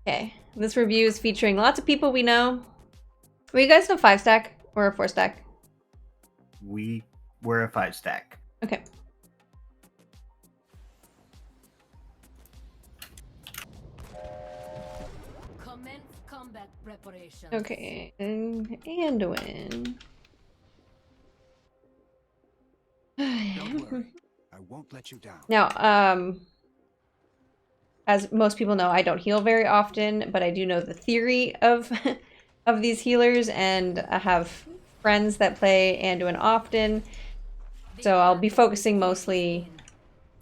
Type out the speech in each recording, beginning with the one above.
Okay, this review is featuring lots of people we know. Were you guys a 5-stack or a 4-stack? We were a 5-stack. Okay. Commence combat preparation. Okay, and Anduin. Don't worry, I won't let you down. Now, as most people know, I don't heal very often, but I do know the theory of of these healers, and I have friends that play Anduin often, so I'll be focusing mostly.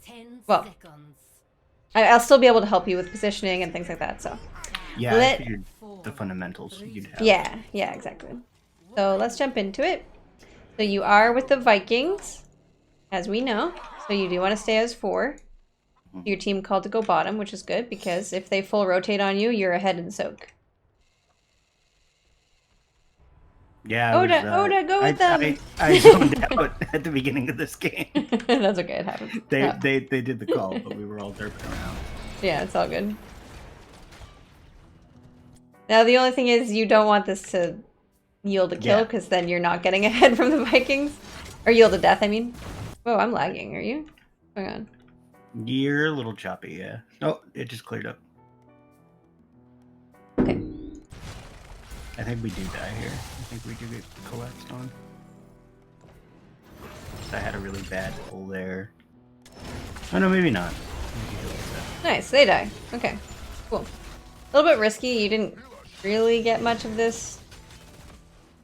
10 Well, seconds. I'll still be able to help you with positioning and things like that. So Yeah, I figured the fundamentals you'd have. yeah, exactly. So let's jump into it. So you are with the Vikings, as we know. So you do want to stay as 4. Your team called to go bottom, which is good, because if they full rotate on you, you're ahead in soak. Yeah, Oda, go with them! I zoned out at the beginning of this game. That's okay, it happens. They did the call, but we were all derping around. Yeah, it's all good. Now the only thing is you don't want this to yield a kill, because then you're not getting ahead from the Vikings. Or yield a death, I mean. Whoa, I'm lagging, are you? Hang on. You're a little choppy, yeah. Oh, it just cleared up. Okay. I think we do die here. I think we do get collapsed on. I had a really bad pull there. Oh no, maybe not. Nice, they die. Okay, cool. A little bit risky. You didn't really get much of this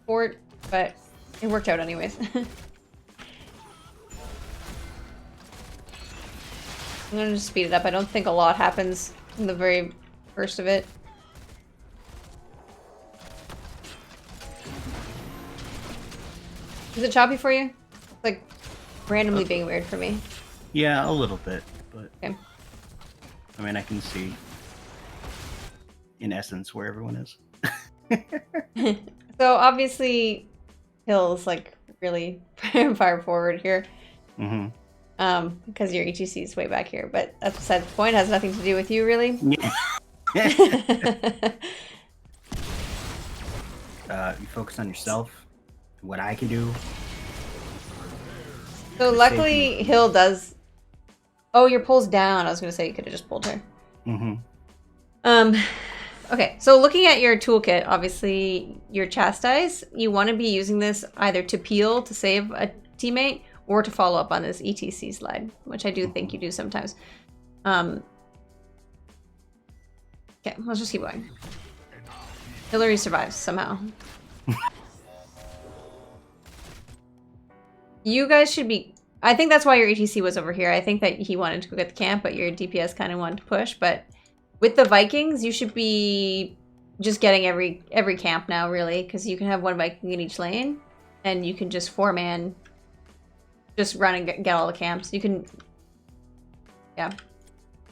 fort, but it worked out anyways. I'm gonna just speed it up. I don't think a lot happens in the very first of it. Is it choppy for you? It's like randomly being weird for me. Yeah, a little bit, but okay. I mean, I can see in essence where everyone is. So obviously, Hill's like really far forward here. Mm-hmm. Because your ETC is way back here, but that's besides the point. It has nothing to do with you, really. Yeah. You focus on yourself, what I can do. So luckily, Hill does. Oh, your pull's down. I was gonna say you could have just pulled her. Mm-hmm. Okay, so looking at your toolkit, obviously your chastise, you want to be using this either to peel to save a teammate or to follow up on this ETC slide, which I do think you do sometimes. Okay, let's just keep going. Hillary survives somehow. You guys should be... I think that's why your ETC was over here. I think that he wanted to go get the camp, but your DPS kind of wanted to push. But with the Vikings, you should be just getting every camp now, really, because you can have one Viking in each lane, and you can just 4-man just run and get all the camps. You can... Yeah.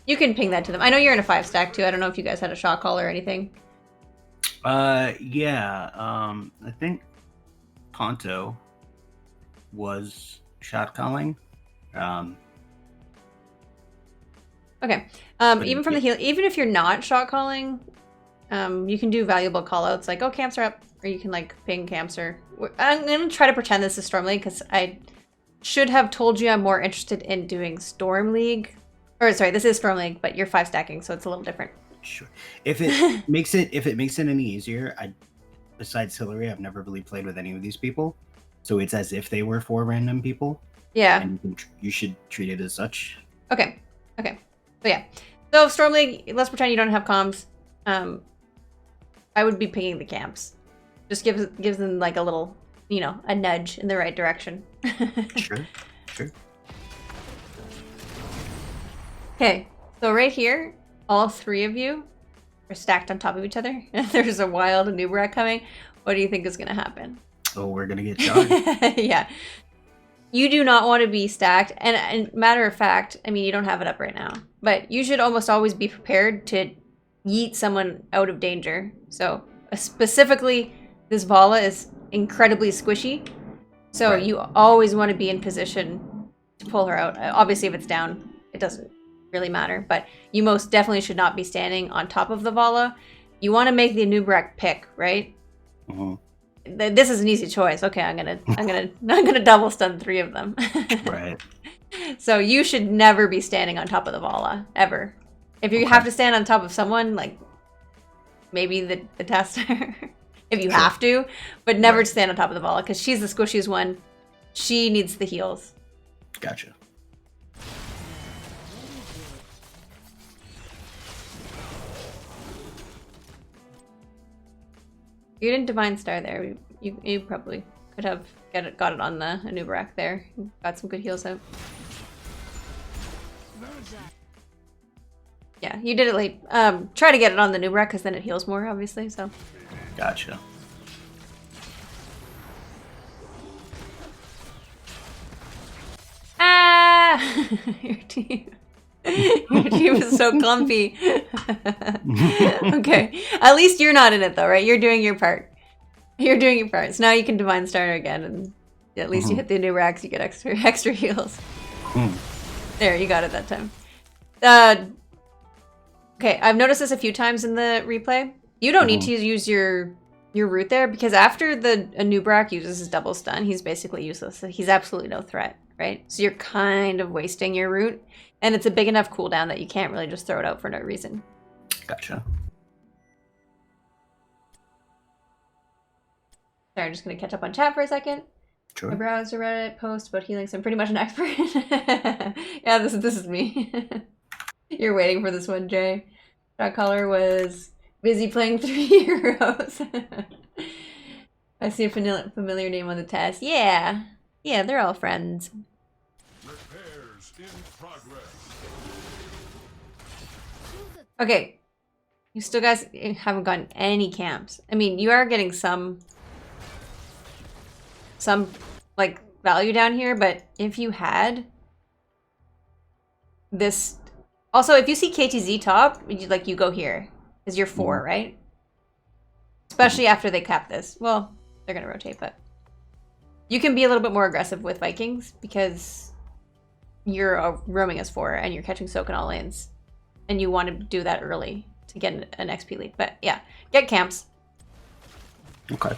You can ping that to them. I know you're in a 5-stack, too. I don't know if you guys had a shot call or anything. Yeah. I think Ponto was shot calling. Okay. Even from the heal, even if you're not shot calling, you can do valuable callouts like, oh, camps are up, or you can like ping camps or... I'm gonna try to pretend this is Storm League because I should have told you I'm more interested in doing Storm League. Or sorry, this is Storm League, but you're 5-stacking, so it's a little different. Sure. If it makes it any easier, besides Hillary, I've never really played with any of these people. So it's as if they were 4 random people. Yeah. And you should treat it as such. Okay. Okay. So yeah. So Storm League, let's pretend you don't have comms. I would be pinging the camps. Just gives them like a little, you know, a nudge in the right direction. Sure. Sure. Okay. So right here, all 3 of you are stacked on top of each other. There's a wild Nubrak coming. What do you think is going to happen? Oh, we're going to get shot. Yeah. You do not want to be stacked. And matter of fact, I mean, you don't have it up right now. But you should almost always be prepared to yeet someone out of danger. So specifically, this Vala is incredibly squishy. So right. You always want to be in position to pull her out. Obviously, if it's down, it doesn't really matter. But you most definitely should not be standing on top of the Vala. You want to make the Anubarak pick, right? This is an easy choice. Okay, I'm gonna double stun 3 of them. Right. So you should never be standing on top of the Vala ever. If you have to stand on top of someone, like maybe the tester, if you have to, but never stand on top of the Vala because she's the squishiest one. She needs the heals. Gotcha. You didn't Divine Star there. You probably could have got it on the Anubarak there. Got some good heals out. Yeah, you did it late. Try to get it on the Anubarak because then it heals more, obviously. So. Gotcha. Ah! Your team. Your team is so clumpy. Okay. At least you're not in it though, right? You're doing your part. You're doing your part. So now you can Divine Starter again and at least you hit the new racks, you get extra heals. There, you got it that time. Okay, I've noticed this a few times in the replay. You don't need to use your root there because after the Anubarak uses his double stun, he's basically useless. He's absolutely no threat, right? So you're kind of wasting your root. And it's a big enough cooldown that you can't really just throw it out for no reason. Gotcha. Sorry, I'm just going to catch up on chat for a second. Sure. I browsed a Reddit post about healing, so I'm pretty much an expert. Yeah, this is me. You're waiting for this one, Jay. Shot caller was busy playing 3 heroes. I see a familiar name on the test. Yeah. Yeah, they're all friends. Repairs in progress. Okay. You still guys haven't gotten any camps. I mean, you are getting some like value down here, but if you had this, also if you see KTZ top, you go here because you're 4, right? Especially after they cap this. Well, they're gonna rotate, but you can be a little bit more aggressive with Vikings because you're roaming as 4 and you're catching soak in all lanes, and you want to do that early to get an XP lead. But yeah, get camps. Okay.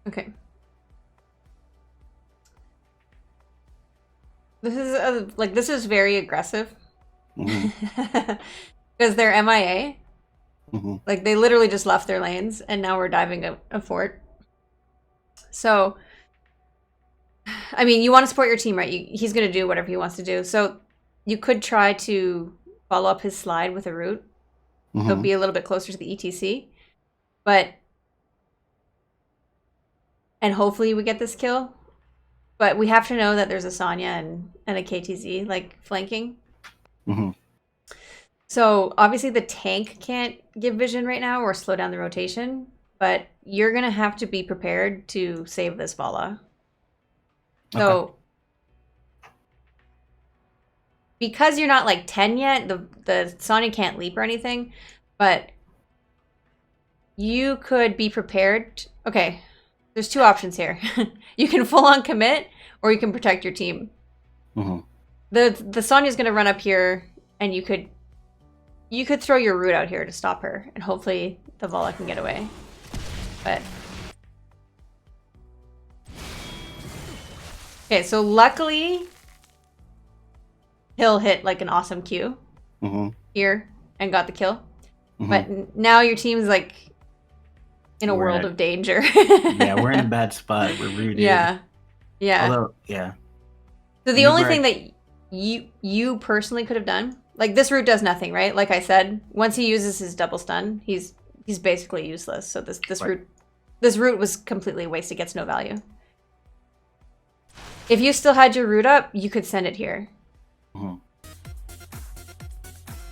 Okay. This is this is very aggressive because they're MIA. Like they literally just left their lanes and now we're diving a fort. So, I mean, you want to support your team, right? He's going to do whatever he wants to do. So you could try to follow up his slide with a root. He'll be a little bit closer to the ETC, and hopefully we get this kill. But we have to know that there's a Sonya and a KTZ like flanking. So obviously the tank can't give vision right now or slow down the rotation, but you're gonna have to be prepared to save this Vala. So because you're not like 10 yet, the Sonya can't leap or anything, but you could be prepared. Okay, there's 2 options here. You can full on commit or you can protect your team. The Sonya's gonna run up here and you could throw your root out here to stop her and hopefully the Vala can get away. But okay, so luckily he'll hit like an awesome Q here and got the kill. But now your team's like in a world of danger. Yeah, we're in a bad spot. We're rooted. Yeah. Although, yeah. So the only thing that you personally could have done, like this root does nothing, right? Like I said, once he uses his double stun, he's basically useless. So this root was completely a waste. It gets no value. If you still had your root up, you could send it here.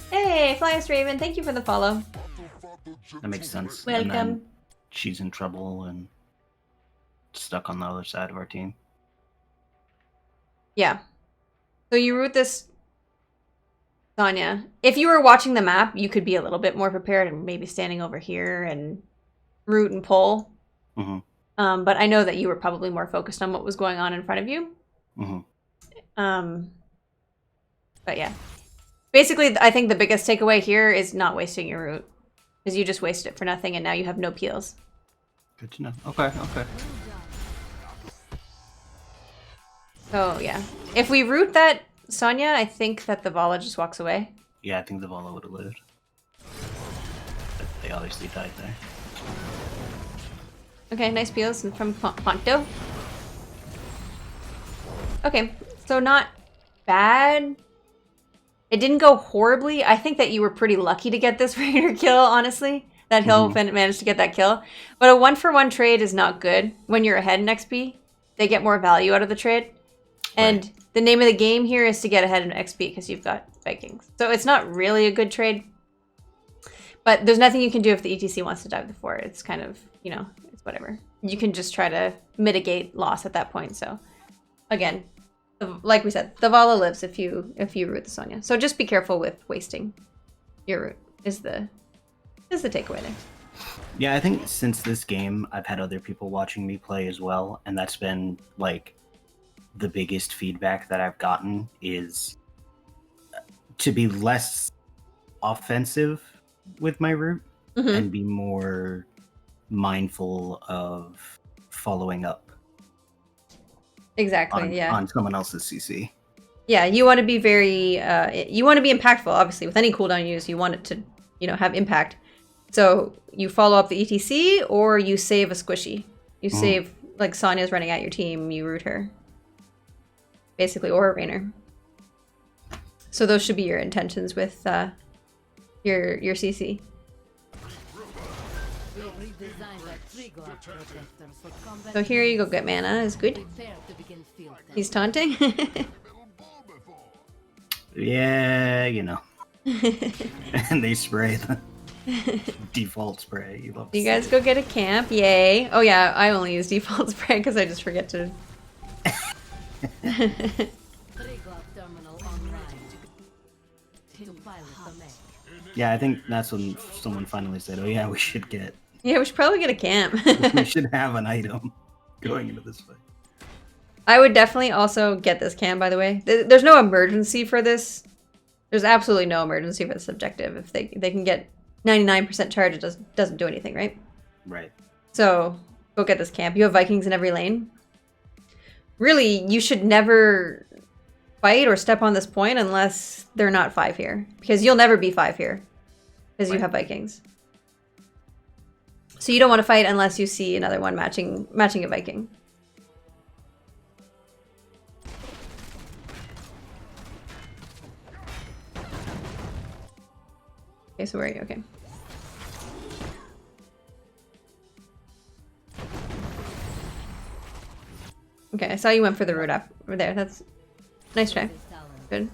Hey, Flyest Raven, thank you for the follow. That makes sense. Welcome. she's in trouble and stuck on the other side of our team. Yeah. So you root this Sonya. If you were watching the map, you could be a little bit more prepared and maybe standing over here and root and pull. Mm-hmm. But I know that you were probably more focused on what was going on in front of you. Mm-hmm. But yeah. Basically, I think the biggest takeaway here is not wasting your root. Because you just wasted it for nothing and now you have no peels. Good to know. Okay, okay. So yeah. If we root that Sonya, I think that the Vala just walks away. Yeah, I think the Vala would have lived. But they obviously died there. Okay, nice peels from Ponto. Okay, so not bad. It didn't go horribly. I think that you were pretty lucky to get this Raider kill, honestly. That Hill managed to get that kill. But a 1-for-1 trade is not good when you're ahead in XP. They get more value out of the trade. And the name of the game here is to get ahead in XP because you've got Vikings. So it's not really a good trade. But there's nothing you can do if the ETC wants to dive the fort. It's kind of, you know, it's whatever. You can just try to mitigate loss at that point. So again, like we said, the Vala lives if you root the Sonya. So just be careful with wasting your root is the takeaway there. Yeah, I think since this game, I've had other people watching me play as well, and that's been like the biggest feedback that I've gotten is to be less offensive with my root and be more mindful of following up. Exactly, on someone else's CC. Yeah, you want to be very, you want to be impactful, obviously. With any cooldown use, you want it to, you know, have impact. So you follow up the ETC or you save a squishy. You save, like Sonya's running at your team, you root her. Basically, or a Rainer. So those should be your intentions with your CC. So here you go get mana is good. He's taunting. Yeah, you know. And they spray the default spray. You guys go get a camp, yay. Oh yeah, I only use default spray because I just forget to. Yeah, I think that's when someone finally said, oh yeah, we should get... Yeah, we should probably get a camp. We should have an item going into this fight. I would definitely also get this camp, by the way. There's no emergency for this. There's absolutely no emergency for this objective. If they can get 99% charge, it doesn't do anything, right? Right. So, go get this camp. You have Vikings in every lane. Really, you should never fight or step on this point unless they're not 5 here. Because you'll never be 5 here. Because you have Vikings. So you don't want to fight unless you see another one matching a Viking. Okay, so where are you? Okay. Okay, I saw you went for the root up over there. That's nice try. Good.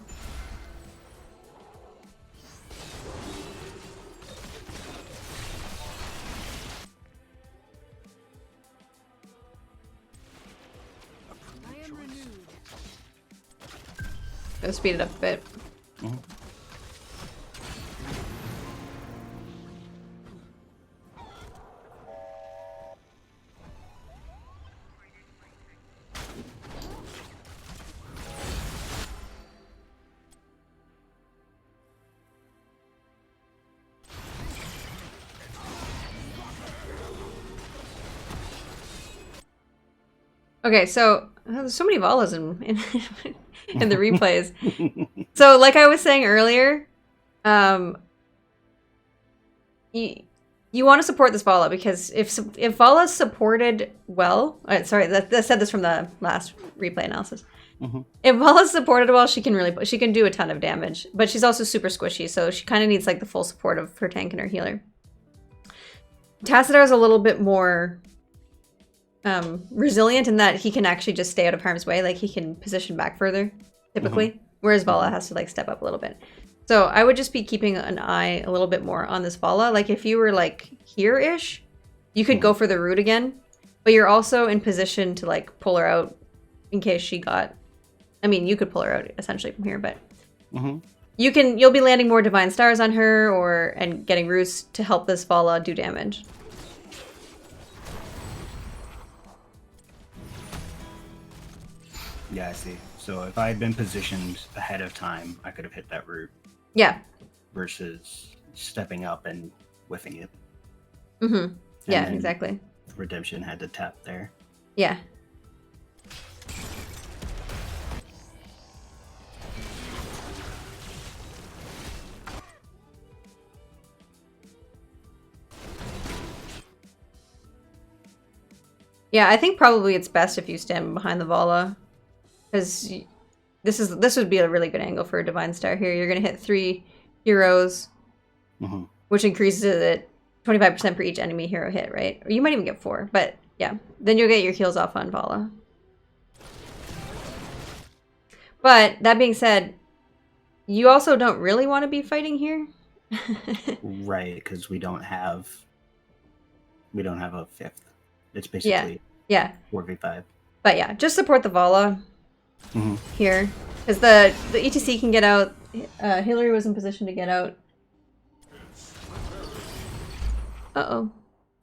Go speed it up a bit. Okay, so there's so many Valas in the replays. So, like I was saying earlier, you want to support this Vala because if Vala's supported well, sorry, I said this from the last replay analysis. If Vala's supported well, she can do a ton of damage, but she's also super squishy, so she kind of needs like the full support of her tank and her healer. Tassadar's a little bit more resilient in that he can actually just stay out of harm's way, like he can position back further typically, whereas Vala has to like step up a little bit. So I would just be keeping an eye a little bit more on this Vala. Like if you were like here-ish, you could go for the root again, but you're also in position to like pull her out in case she got. I mean, you could pull her out essentially from here, but you'll be landing more divine stars on her and getting roots to help this Vala do damage. Yeah, I see. So if I had been positioned ahead of time, I could have hit that root. Yeah. Versus stepping up and whiffing it. Yeah, exactly. Redemption had to tap there. Yeah. Yeah, I think probably it's best if you stand behind the Vala, because this would be a really good angle for a Divine Star here. You're gonna hit 3 heroes, which increases it 25% for each enemy hero hit, right? Or you might even get 4, but yeah, then you'll get your heals off on Vala. But that being said, you also don't really want to be fighting here. Right, because we don't have a 5th. It's basically 4v5. But yeah, just support the Vala here. Because the ETC can get out. Hillary was in position to get out. Uh-oh.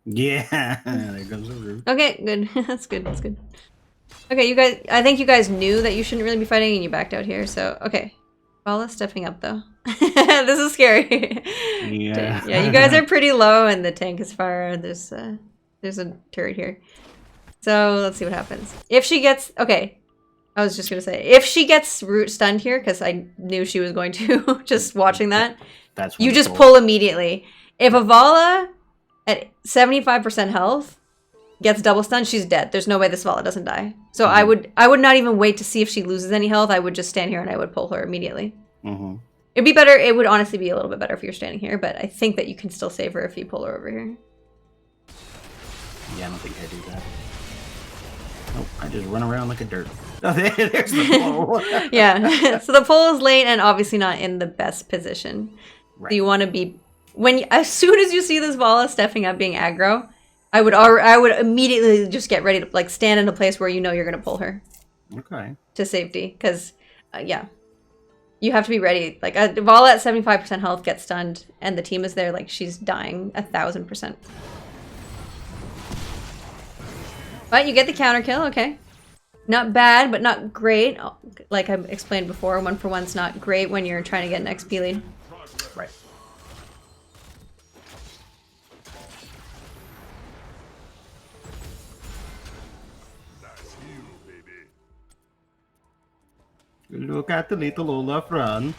Yeah, there goes the root. Okay, good. That's good, that's good. Okay, you guys, I think you guys knew that you shouldn't really be fighting and you backed out here, so, okay. Vala's stepping up, though. This is scary. Yeah. Yeah, you guys are pretty low and the tank is far. There's a turret here. So let's see what happens. If she gets... Okay. I was just going to say. If she gets root stunned here, because I knew she was going to, just watching that. That's you just pull immediately. If a Vala at 75% health gets double stunned, she's dead. There's no way this Vala doesn't die. So I would not even wait to see if she loses any health. I would just stand here and I would pull her immediately. It'd be better. It would honestly be a little bit better if you're standing here, but I think that you can still save her if you pull her over here. Yeah, I don't think I do that. Nope, I just run around like a dirt. Oh, there's the pull. Yeah, so the pull is late and obviously not in the best position. Right. So you want to be as soon as you see this Vala stepping up being aggro, I would immediately just get ready to like stand in a place where you know you're gonna pull her. Okay. To safety, because yeah, you have to be ready. Like a Vala at 75% health gets stunned, and the team is there like she's dying 1000%. But you get the counter kill, okay. Not bad, but not great. Like I explained before, 1-for-1's not great when you're trying to get an XP lead. Right. Look at the little Olaf run.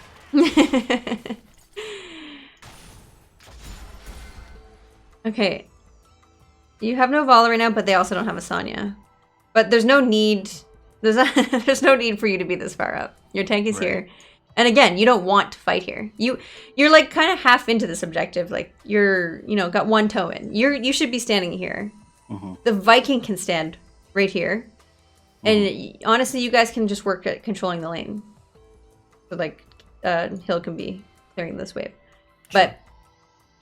Okay. You have no Vala right now, but they also don't have a Sonya. But there's no need. There's no need for you to be this far up. Your tank is here. And again, you don't want to fight here. You're like kind of half into this objective. Like you're, got one toe in. You should be standing here. The Viking can stand right here. And honestly, you guys can just work at controlling the lane. So like Hill can be clearing this wave. But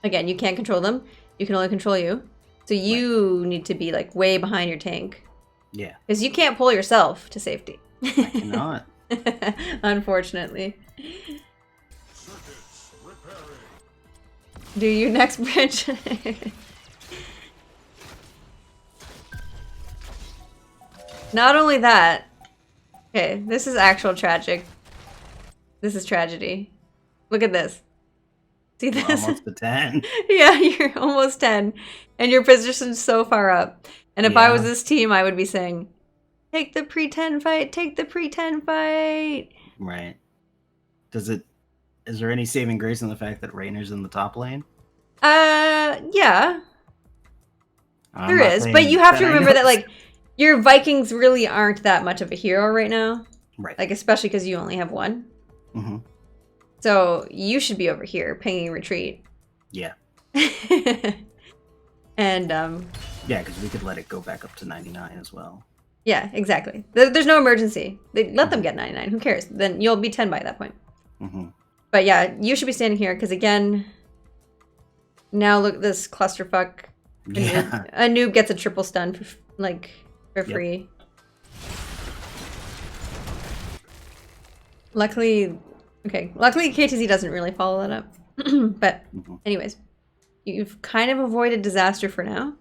again, you can't control them. You can only control you. So you need to be like way behind your tank. Yeah. Because you can't pull yourself to safety. I cannot. Unfortunately. Do you next bridge? Not only that. Okay, this is actual tragic. This is tragedy. Look at this. See this? Almost to 10. Yeah, you're almost 10. And your position's so far up. And if I was this team, I would be saying, take the pre-10 fight, take the pre-10 fight. Right. Is there any saving grace in the fact that Rainer's in the top lane? Yeah. There is, but you have to remember that, like, your Vikings really aren't that much of a hero right now. Right. Like, especially because you only have one. So you should be over here pinging retreat. Yeah. And yeah, because we could let it go back up to 99 as well. Yeah, exactly. There's no emergency. Let them get 99. Who cares? Then you'll be 10 by that point. But yeah, you should be standing here because again, now look at this clusterfuck. Yeah. A noob gets a triple stun for Yep. free. Luckily KTZ doesn't really follow that up. But Mhm. anyways, you've kind of avoided disaster for now.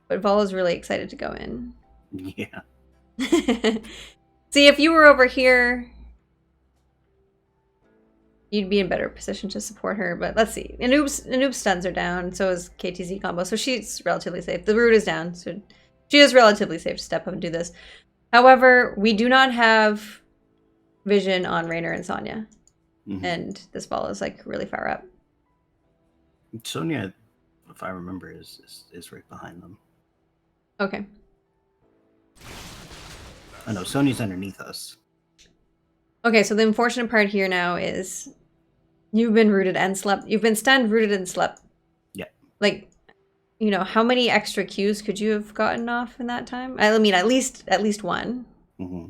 But Vala's really excited to go in. Yeah. See, if you were over here, you'd be in better position to support her. But let's see. Anoob's stuns are down, so is KTZ combo. So she's relatively safe. The root is down, so she is relatively safe to step up and do this. However, we do not have vision on Raynor and Sonya. Mhm. And this ball is like really far up. Sonya, if I remember, is right behind them. Okay. Oh no, Sonya's underneath us. Okay, so the unfortunate part here now is you've been rooted and slept. You've been stunned, rooted, and slept. Yeah. Like, you know, how many extra Qs could you have gotten off in that time? I mean, at least one. Mm-hmm.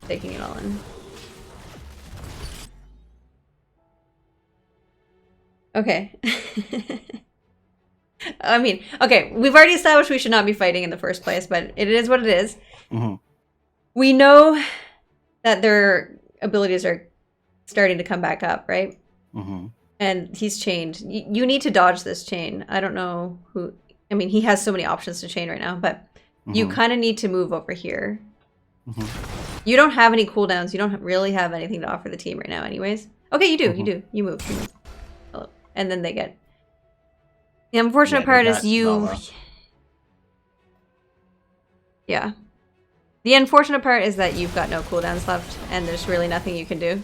Taking it all in. Okay. I mean, okay, we've already established we should not be fighting in the first place, but it is what it is. Mm-hmm. We know that their abilities are starting to come back up, right? Mm-hmm. And he's chained. You need to dodge this chain. I don't know who... I mean, he has so many options to chain right now, but you kind of need to move over here. Mm-hmm. You don't have any cooldowns. You don't really have anything to offer the team right now anyways. Okay, you do. You do. You move. Hello. And then they get... The unfortunate part is you... Vala. Yeah. The unfortunate part is that you've got no cooldowns left, and there's really nothing you can do.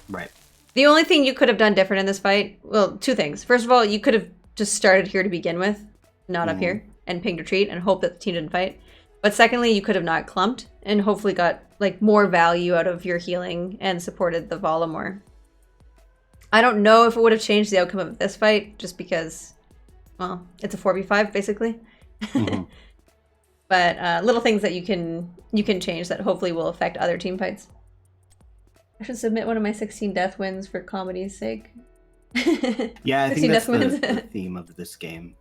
Right. The only thing you could have done different in this fight... Well, two things. First of all, you could have just started here to begin with, not up here, and pinged retreat, and hope that the team didn't fight. But secondly, you could have not clumped, and hopefully got like more value out of your healing, and supported the Vala more. I don't know if it would have changed the outcome of this fight, just because... Well, it's a 4v5 basically. Mm-hmm. But little things that you can change that hopefully will affect other team fights. I should submit one of my 16 death wins for comedy's sake. Yeah, I 16 think that's death the wins. theme of this game,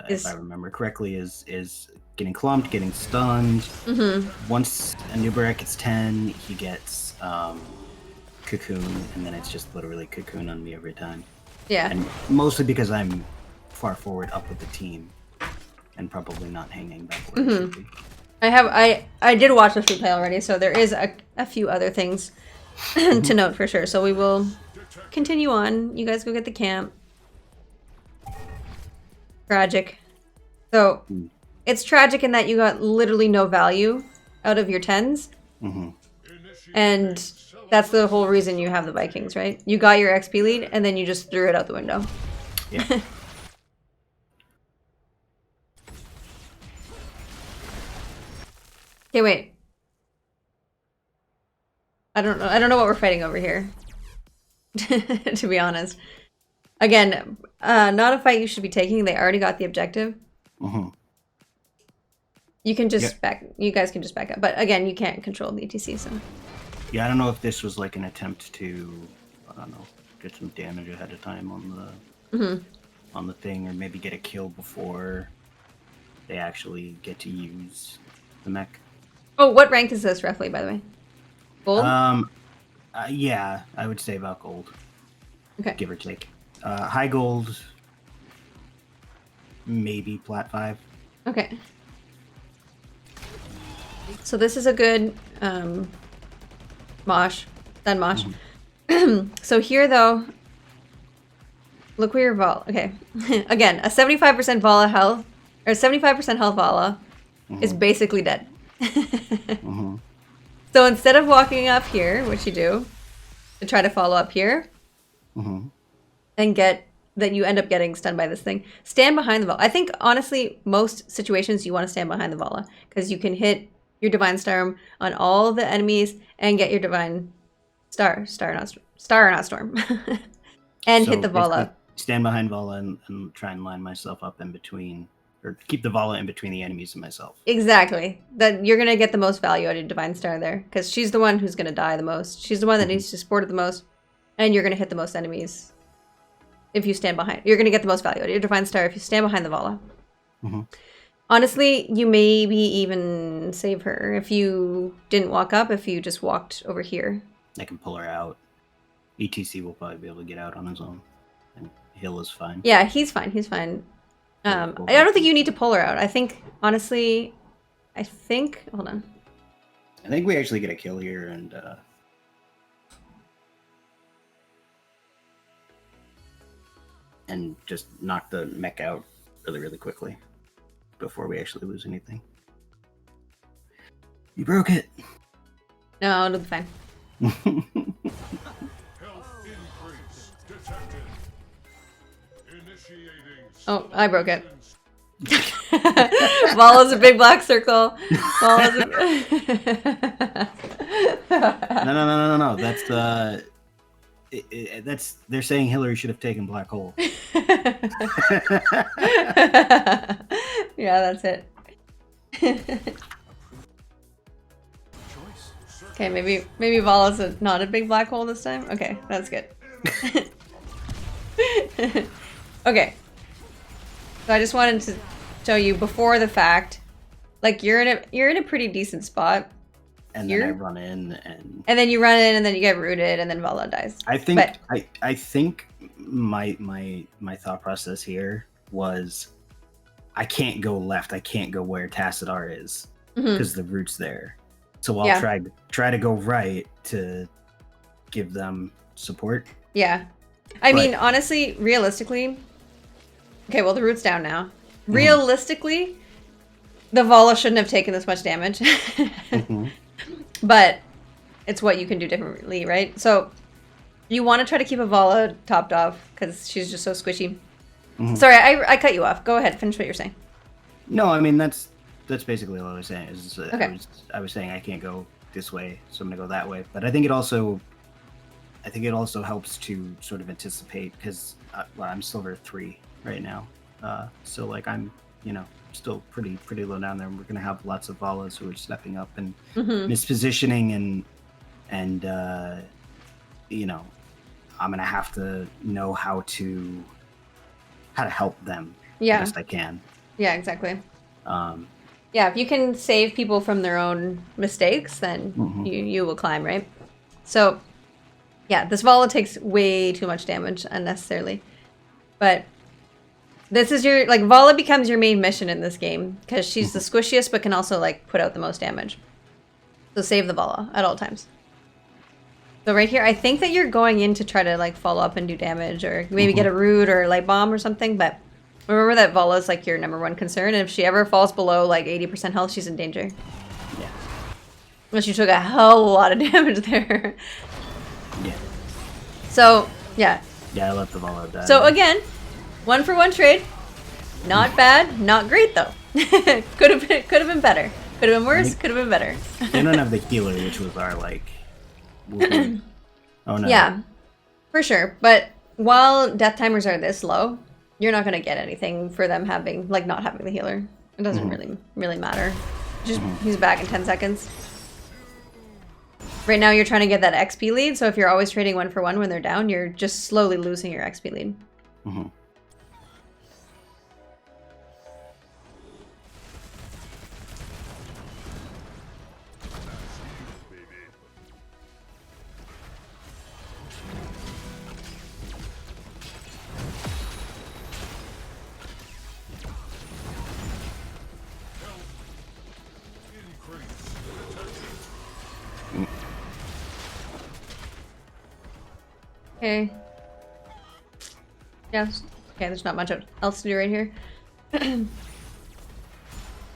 if I remember correctly, is getting clumped, getting stunned. Mm-hmm. Once a Nubarek gets 10, he gets Cocoon, and then it's just literally Cocoon on me every time. Yeah. And mostly because I'm far forward up with the team, and probably not hanging back where I should be. I did watch the replay already, so there is a few other things to note for sure. So we will continue on. You guys go get the camp. Tragic. So it's tragic in that you got literally no value out of your 10s. Mm-hmm. And that's the whole reason you have the Vikings, right? You got your XP lead, and then you just threw it out the window. Yeah. Okay, wait. I don't know what we're fighting over here. To be honest. Again, not a fight you should be taking. They already got the objective. Mm-hmm. You can just you guys can just back up. But again, you can't control the ETC, so. Yeah, I don't know if this was like an attempt to, I don't know, get some damage ahead of time on the on the thing, or maybe get a kill before they actually get to use the mech. Oh, what rank is this roughly, by the way? Gold? Yeah, I would say about gold. Okay. Give or take. High gold, maybe plat 5. Okay. So this is a good mosh. Done mosh. So here though, look where your Vala. Okay. Again, a 75% Vala health, or 75% health Vala is basically dead. So instead of walking up here, which you do, to try to follow up here, and get that you end up getting stunned by this thing, stand behind the Vala. I think honestly, most situations you want to stand behind the Vala because you can hit your Divine Storm on all the enemies and get your Divine Star not Storm, and So hit the Vala. stand behind Vala and try and line myself up in between, or keep the Vala in between the enemies and myself. Exactly. That you're gonna get the most value out of Divine Star there, because she's the one who's gonna die the most. She's the one that needs to support it the most, and you're gonna hit the most enemies if you stand behind. You're gonna get the most value out of your Divine Star if you stand behind the Vala. Honestly, you maybe even save her if you didn't walk up. If you just walked over here, I can pull her out. ETC will probably be able to get out on his own, and Hill is fine. yeah, he's fine. He's fine. I don't think you need to pull her out. I think, honestly, hold on. I think we actually get a kill here, and just knock the mech out really, really quickly before we actually lose anything. You broke it. No, it'll be fine. Health increase detected. Initiating. Oh, I broke it. Vala's a big black circle. Vala's No. That's they're saying Hillary should have taken black hole. Yeah, that's it. Okay, maybe Vala's not a big black hole this time. Okay, that's good. Okay. So I just wanted to show you before the fact, like you're in a pretty decent spot. And then I run in and then you run in and then you get rooted and then Vala dies. I think I think my thought process here was I can't go left. I can't go where Tassadar is because the root's there. So I'll try to go right to give them support. Yeah. I mean, honestly, realistically, okay, well the root's down now. Realistically, the Vala shouldn't have taken this much damage. But it's what you can do differently, right? So you want to try to keep a Vala topped off because she's just so squishy. Sorry, I cut you off. Go ahead, finish what you're saying. No, I mean that's basically what I was saying. Okay. I was saying I can't go this way, so I'm gonna go that way. But I think it also helps to sort of anticipate because I'm silver 3 right now, so like I'm still pretty low down there. And we're gonna have lots of Valas who are stepping up and mispositioning and I'm gonna have to know how to help them the best I can. Yeah, exactly. Yeah, if you can save people from their own mistakes, then you will climb, right? So, yeah, this Vala takes way too much damage unnecessarily. But this is your, like, Vala becomes your main mission in this game because she's the squishiest but can also, like, put out the most damage. So save the Vala at all times. So right here, I think that you're going in to try to, like, follow up and do damage or maybe get a root or a light bomb or something, but remember that Vala's, like, your #1 concern, and if she ever falls below, like, 80% health, she's in danger. Yeah. Unless you took a hell of a lot of damage there. Yeah. So, yeah. Yeah, I let the Vala die. So, again, 1-for-1 trade. Not bad, not great, though. Could have been better. Could have been worse, could have been better. They don't have the healer, which was our, like... Oh, no. Yeah, for sure. But while death timers are this low, you're not going to get anything for them having, like, not having the healer. It doesn't really matter. Just he's back in 10 seconds. Right now you're trying to get that XP lead, so if you're always trading 1-for-1 when they're down, you're just slowly losing your XP lead. Okay. Yeah. Okay, there's not much else to do right here. You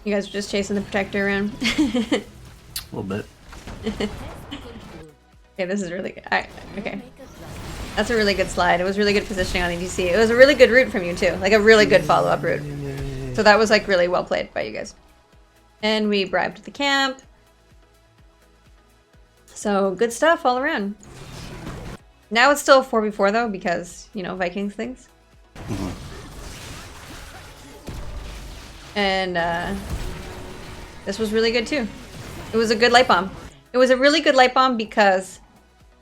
guys are just chasing the protector around. A little bit. Okay, this is really good. Okay. That's a really good slide. It was really good positioning on EDC. It was a really good route from you too. Like a really good follow-up route. So that was like really well played by you guys. And we bribed the camp. So good stuff all around. Now it's still 4v4 though, because, you know, Vikings things. And this was really good too. It was a good light bomb. It was a really good light bomb because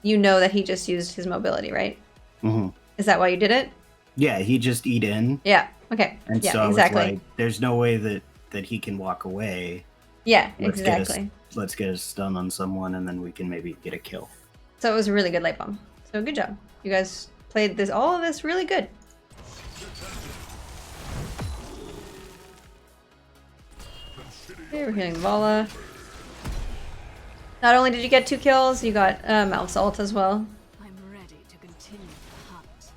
you know that he just used his mobility, right? Mm-hmm. Is that why you did it? Yeah, he just eat in. Yeah. Okay. And yeah, so exactly. it's like, there's no way that he can walk away. Yeah, Let's exactly. Let's get a stun on someone, and then we can maybe get a kill. So it was a really good light bomb. So good job. You guys played all of this really good. Okay, we're hitting Vala. Not only did you get 2 kills, you got Mouse ult as well. I'm ready to continue the hunt.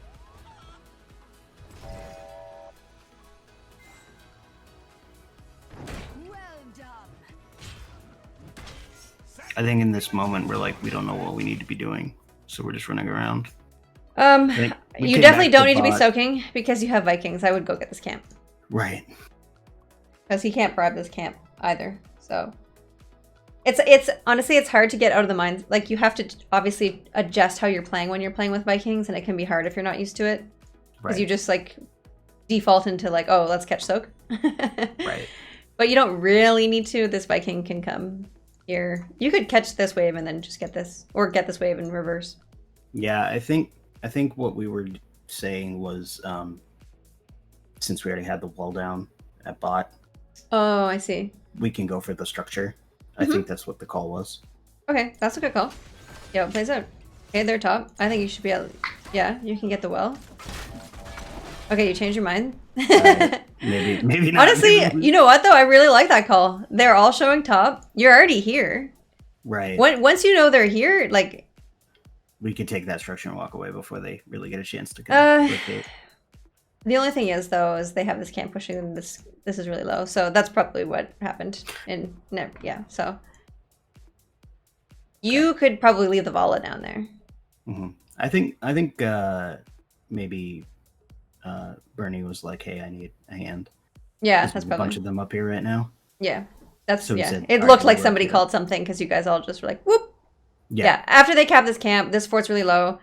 Well done. I think in this moment we're like, we don't know what we need to be doing, so we're just running around. You came definitely back don't to need to be bot. soaking because you have Vikings. I would go get this camp. Right. Because he can't bribe this camp either. So it's honestly, it's hard to get out of the mind. Like, you have to obviously adjust how you're playing when you're playing with Vikings, and it can be hard if you're not used to it. Because Right. you just like default into like, oh, let's catch soak. Right. But you don't really need to. This Viking can come here. You could catch this wave and then just get this, or get this wave in reverse. Yeah, I think what we were saying was, since we already had the wall down at bot, Oh, I see. we can go for the structure. I think that's what the call was. Okay, that's a good call. Yeah, it plays out. Okay, they're top. I think you should be able. Yeah, you can get the well. Okay, you changed your mind. Maybe not. Honestly, Maybe- you know what though? I really like that call. They're all showing top. You're already here. right. Once you know they're here, like, We could take that structure and walk away before they really get a chance to kind of rotate. the only thing is though, is they have this camp pushing them. This is really low, so that's probably what happened. Yeah, so you could probably leave the Vala down there. Hmm. I think maybe Bernie was like, "Hey, I need a hand." Yeah, There's that's a probably. bunch of them up here right now. Yeah, that's So he yeah. said, It "All looked right, like we'll somebody work it called something because you guys all just were like, whoop. Yeah. Yeah. After they cap this camp, this fort's really low.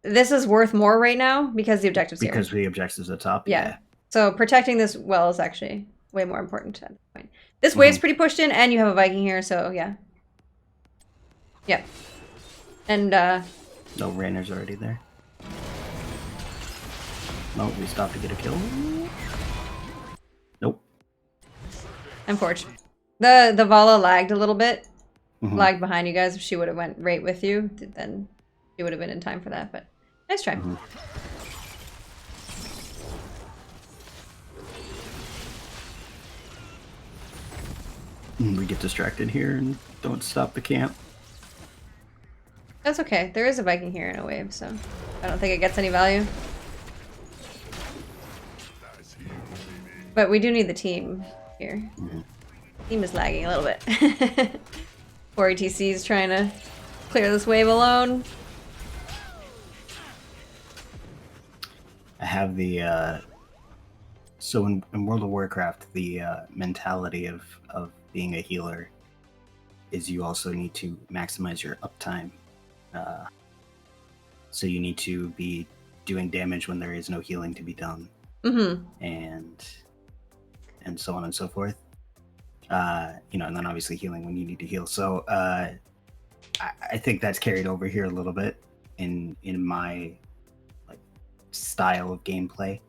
This is worth more right now because the objective's here. Because the objectives at the top. Yeah. So protecting this well is actually way more important at this point. This wave's pretty pushed in, and you have a Viking here, so yeah. Yep. And No, Rainer's already there. No, we stopped to get a kill. Nope. unfortunate. The Vala lagged a little bit. Mhm. Lagged behind you guys. If she would have went right with you, then she would have been in time for that. But nice try. Mhm. We get distracted here and don't stop the camp. That's okay. There is a Viking here in a wave, so I don't think it gets any value. But we do need the team here. Team is lagging a little bit. Poor ETC is trying to clear this wave alone. I have the so in World of Warcraft, the mentality of being a healer is you also need to maximize your uptime. So you need to be doing damage when there is no healing to be done, and so on and so forth. And then obviously healing when you need to heal. So I think that's carried over here a little bit in my like style of gameplay.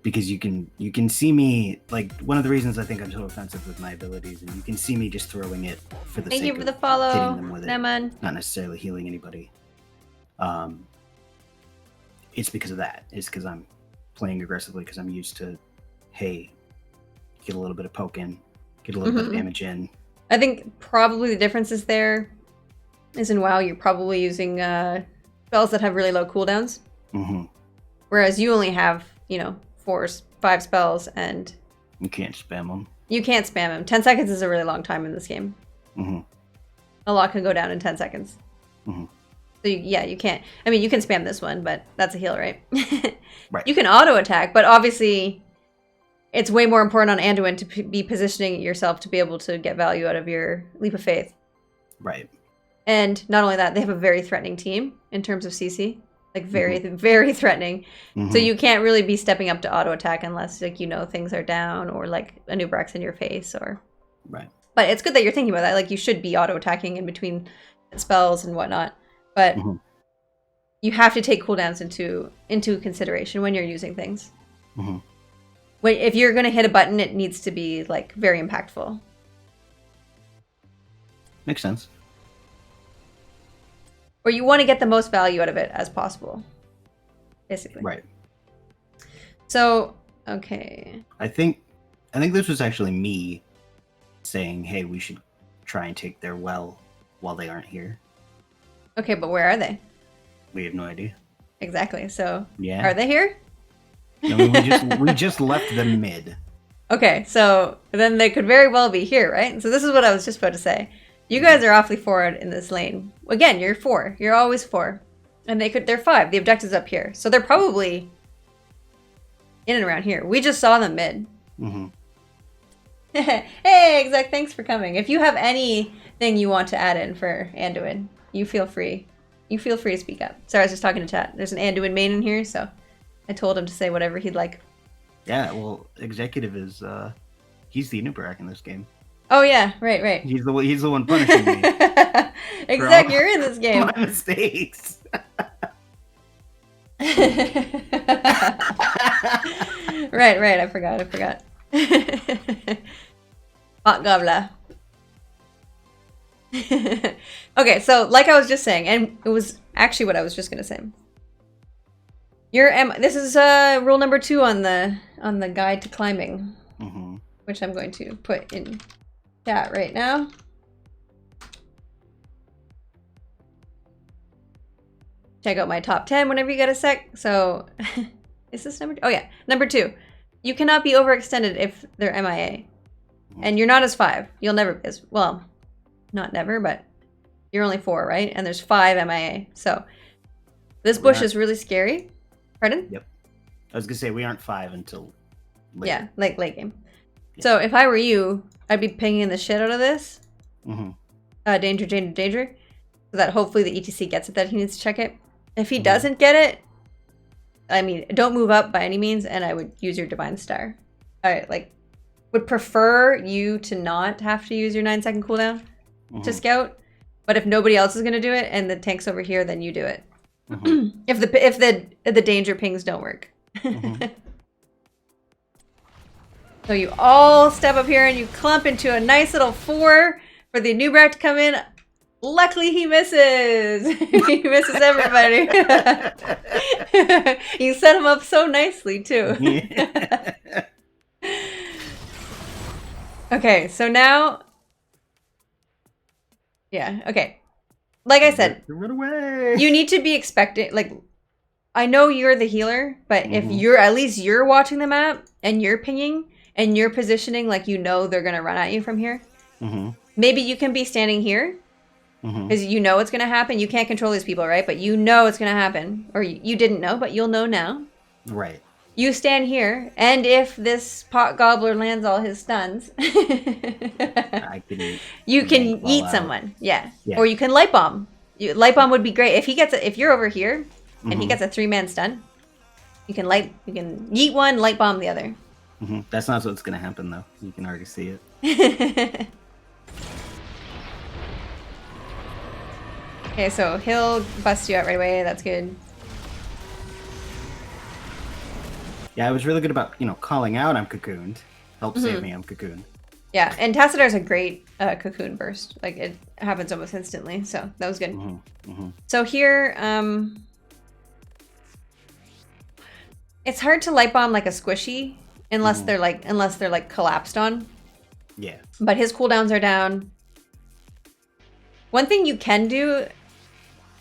Because you can see me, like, one of the reasons I think I'm so offensive with my abilities, and you can see me just throwing it for the Thank sake you for the of follow, hitting them with it, Neman. not necessarily healing anybody. It's because of that. It's because I'm playing aggressively, because I'm used to, hey, get a little bit of poke in, get a little bit of damage in. I think probably the difference is in WoW you're probably using spells that have really low cooldowns. Whereas you only have, 4-5 spells, and You can't spam them. you can't spam them. 10 seconds is a really long time in this game. A lot can go down in 10 seconds. So you can't. I mean, you can spam this one, but that's a heal, right? Right. You can auto attack, but obviously it's way more important on Anduin to be positioning yourself to be able to get value out of your Leap of Faith. Right. And not only that, they have a very threatening team in terms of CC. like very threatening. Mhm. So you can't really be stepping up to auto attack unless like things are down or like a new Brax in your face or. Right. But it's good that you're thinking about that. Like you should be auto attacking in between spells and whatnot. But Mhm. you have to take cooldowns into consideration when you're using things. Mhm. If you're gonna hit a button, it needs to be like very impactful. Makes sense. Or you want to get the most value out of it as possible. Basically. Right. So, okay. I think this was actually me saying, "Hey, we should try and take their well while they aren't here." Okay, but where are they? We have no idea. Exactly. So, Yeah. are they here? I mean, we just left them mid. Okay, so then they could very well be here, right? So this is what I was just about to say. You guys are awfully forward in this lane. Again, you're 4. You're always 4. And they're 5. The objective's up here. So they're probably in and around here. We just saw them mid. Mm-hmm. Hey, Exec, thanks for coming. If you have anything you want to add in for Anduin, you feel free. You feel free to speak up. Sorry, I was just talking to chat. There's an Anduin main in here, so I told him to say whatever he'd like. Yeah, well, Executive is he's the Anubarak in this game. Oh yeah, right. He's the one punishing me. Exec, you're in this game. My mistakes. Right, I forgot. Hot gobbler. Okay, so like I was just saying, and it was actually what I was just gonna say. This is rule number 2 on the guide to climbing, Mm-hmm. which I'm going to put in chat right now. Check out my top 10 whenever you get a sec. So, is this number 2? Oh yeah, number 2. You cannot be overextended if they're MIA. And you're not as 5. You'll never be as, well, not never, but you're only 4, right? And there's 5 MIA. So, this bush is really scary. Pardon? Yep. I was gonna say we aren't 5 until later. Yeah, like late game. Yeah. So if I were you, I'd be pinging the shit out of this. Mm-hmm. Danger. So that hopefully the ETC gets it that he needs to check it. If he doesn't get it, I mean, don't move up by any means, and I would use your Divine Star. I would prefer you to not have to use your 9-second cooldown to scout. But if nobody else is gonna do it and the tank's over here, then you do it. Mm-hmm. if the danger pings don't work. So you all step up here and you clump into a nice little 4 for the Nubrak to come in. Luckily he misses. He misses everybody. You set him up so nicely too. Okay, so now, yeah, okay. Like I said, Run away. you need to be expecting, like, I know you're the healer, but if at least you're watching the map and you're pinging and you're positioning like they're going to run at you from here, maybe you can be standing here because you know it's going to happen. You can't control these people, right? But you know it's going to happen. Or you didn't know, but you'll know now. Right. You stand here, and if this pot gobbler lands all his stuns, you can eat someone. Yeah. Or you can light bomb. Light bomb would be great. If you're over here and he gets a 3-man stun, you can yeet one, light bomb the other. That's not what's gonna happen though. You can already see it. Okay, so he'll bust you out right away. That's good. Yeah, I was really good about, calling out I'm cocooned. Help save me, I'm cocooned. Yeah, and Tassadar's a great cocoon burst. Like, it happens almost instantly, so that was good. So here, it's hard to light bomb like a squishy unless they're like collapsed on. Yeah. But his cooldowns are down. One thing you can do,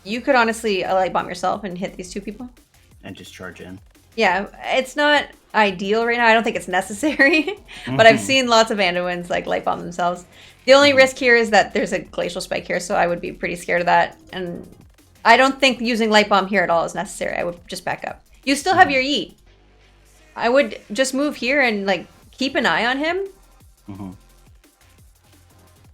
you could honestly light bomb yourself and hit these 2 people. And just charge in. Yeah, it's not ideal right now. I don't think it's necessary, but I've seen lots of Anduins like light bomb themselves. The only risk here is that there's a glacial spike here, so I would be pretty scared of that. And I don't think using light bomb here at all is necessary. I would just back up. You still have your yeet. I would just move here and like keep an eye on him.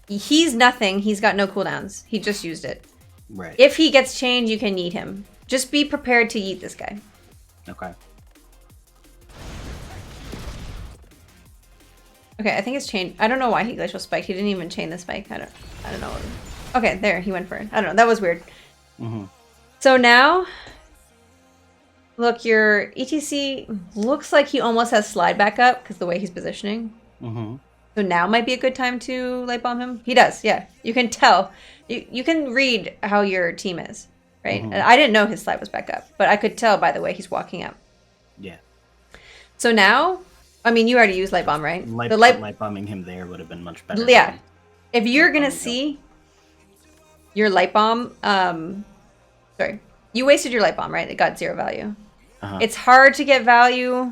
He's nothing. He's got no cooldowns. He just used it. Right. If he gets changed, you can yeet him. just be prepared to yeet this guy. Okay. Okay, I think it's chained. I don't know why he glacial spiked. He didn't even chain the spike. I don't know. Okay, there, he went for it. I don't know. That was weird. Mm-hmm. So now, look, your ETC looks like he almost has slide back up because the way he's positioning. Mm-hmm. So now might be a good time to light bomb him. He does, yeah. You can tell. You can read how your team is, right? Mm-hmm. And I didn't know his slide was back up, but I could tell by the way he's walking up. Yeah. So now, I mean, you already used light bomb, right? Light bombing him there would have been much better. Yeah. than If you're light gonna bombing see your light bomb, sorry, you wasted your light bomb, right? It got 0 value. Uh-huh. It's hard to get value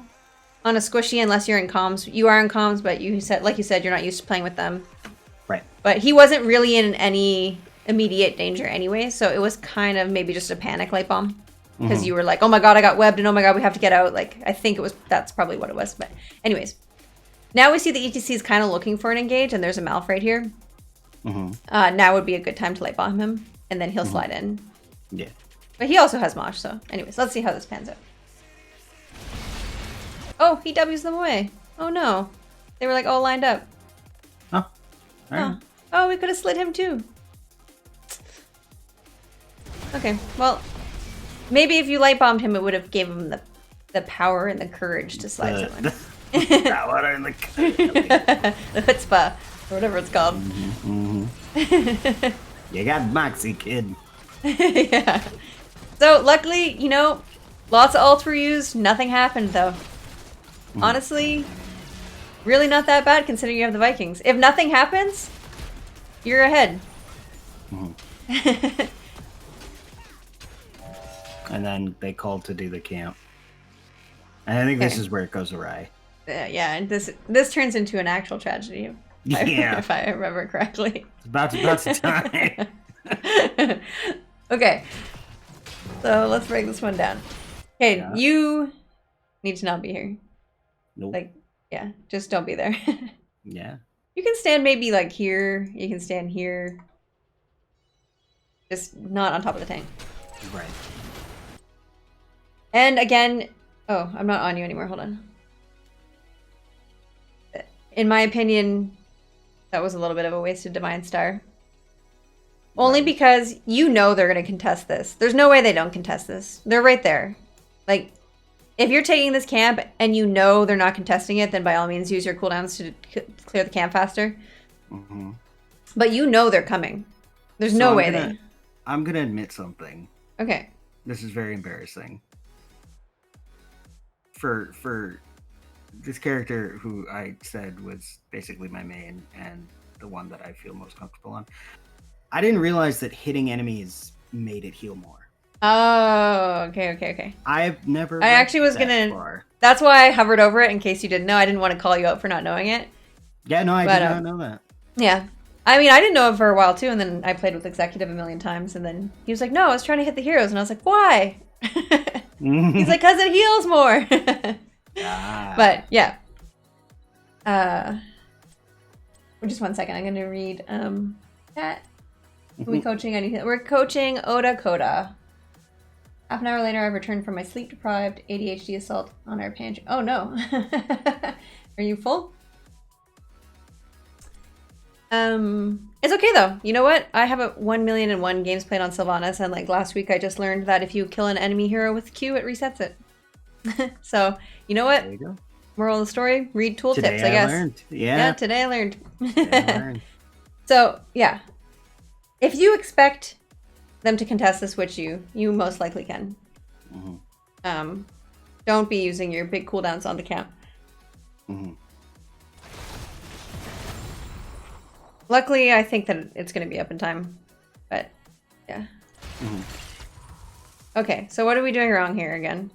on a squishy unless you're in comms. You are in comms, but you said, like you said, you're not used to playing with them. Right. But he wasn't really in any immediate danger anyway, so it was kind of maybe just a panic light bomb. Because you were like, oh my god, I got webbed, and oh my god, we have to get out. Like, I think that's probably what it was. But anyways, now we see the ETC is kind of looking for an engage, and there's a Malf right here. Mm-hmm. Now would be a good time to light bomb him, and then he'll slide in. Yeah. But he also has Mosh, so anyways, let's see how this pans out. Oh, he W's them away. Oh no. They were like all lined up. Oh. All right. Oh, we could have slid him too. Okay, well, maybe if you light bombed him, it would have gave him the power and the courage to slide someone. Power and the The chutzpah, or whatever it's called. Mm-hmm. You got Moxie, kid. Yeah. So luckily, you know, lots of ults were used. Nothing happened though. Honestly, really not that bad considering you have the Vikings. If nothing happens, you're ahead. And then they called to do the camp. And I think this is where it goes awry. Yeah, and this turns into an actual tragedy. Yeah. If I remember correctly. It's about time. Okay. So let's break this one down. Okay, Yeah. you need to not be here. Nope. Like, yeah, just don't be there. Yeah. You can stand maybe like here. You can stand here. Just not on top of the tank. Right. And again, oh, I'm not on you anymore. Hold on. In my opinion, that was a little bit of a wasted Divine Star. Only because you know they're going to contest this. There's no way they don't contest this. They're right there. Like, if you're taking this camp and you know they're not contesting it, then by all means use your cooldowns to clear the camp faster. Mm-hmm. But you know they're coming. There's no way they... I'm going to admit something. Okay. This is very embarrassing. For this character who I said was basically my main and the one that I feel most comfortable on, I didn't realize that hitting enemies made it heal more. Oh, okay. I've never... I actually was going to... That's why I hovered over it in case you didn't know. I didn't want to call you out for not knowing it. Yeah, no, I did not know that. Yeah. I mean, I didn't know it for a while too, and then I played with Executive a million times, and then he was like, no, I was trying to hit the heroes, and I was like, why? He's like, because it heals more. But, yeah. Just 1 second, I'm going to read chat. Are we coaching anything? We're coaching Oda Koda. Half an hour later, I've returned from my sleep-deprived ADHD assault on our pantry. Oh, no. Are you full? It's okay, though. You know what? I have 1,000,001 games played on Sylvanas, and like last week, I just learned that if you kill an enemy hero with Q, it resets it. So, you know what? There you go. Moral of the story, read tooltips, Today I guess. Learned. Yeah, today I learned. Today I learned. So, yeah. If you expect them to contest this, which you most likely can. Mm-hmm. Don't be using your big cooldowns on the camp. Mm-hmm. Luckily, I think that it's going to be up in time. But, yeah. Mm-hmm. Okay, so what are we doing wrong here again?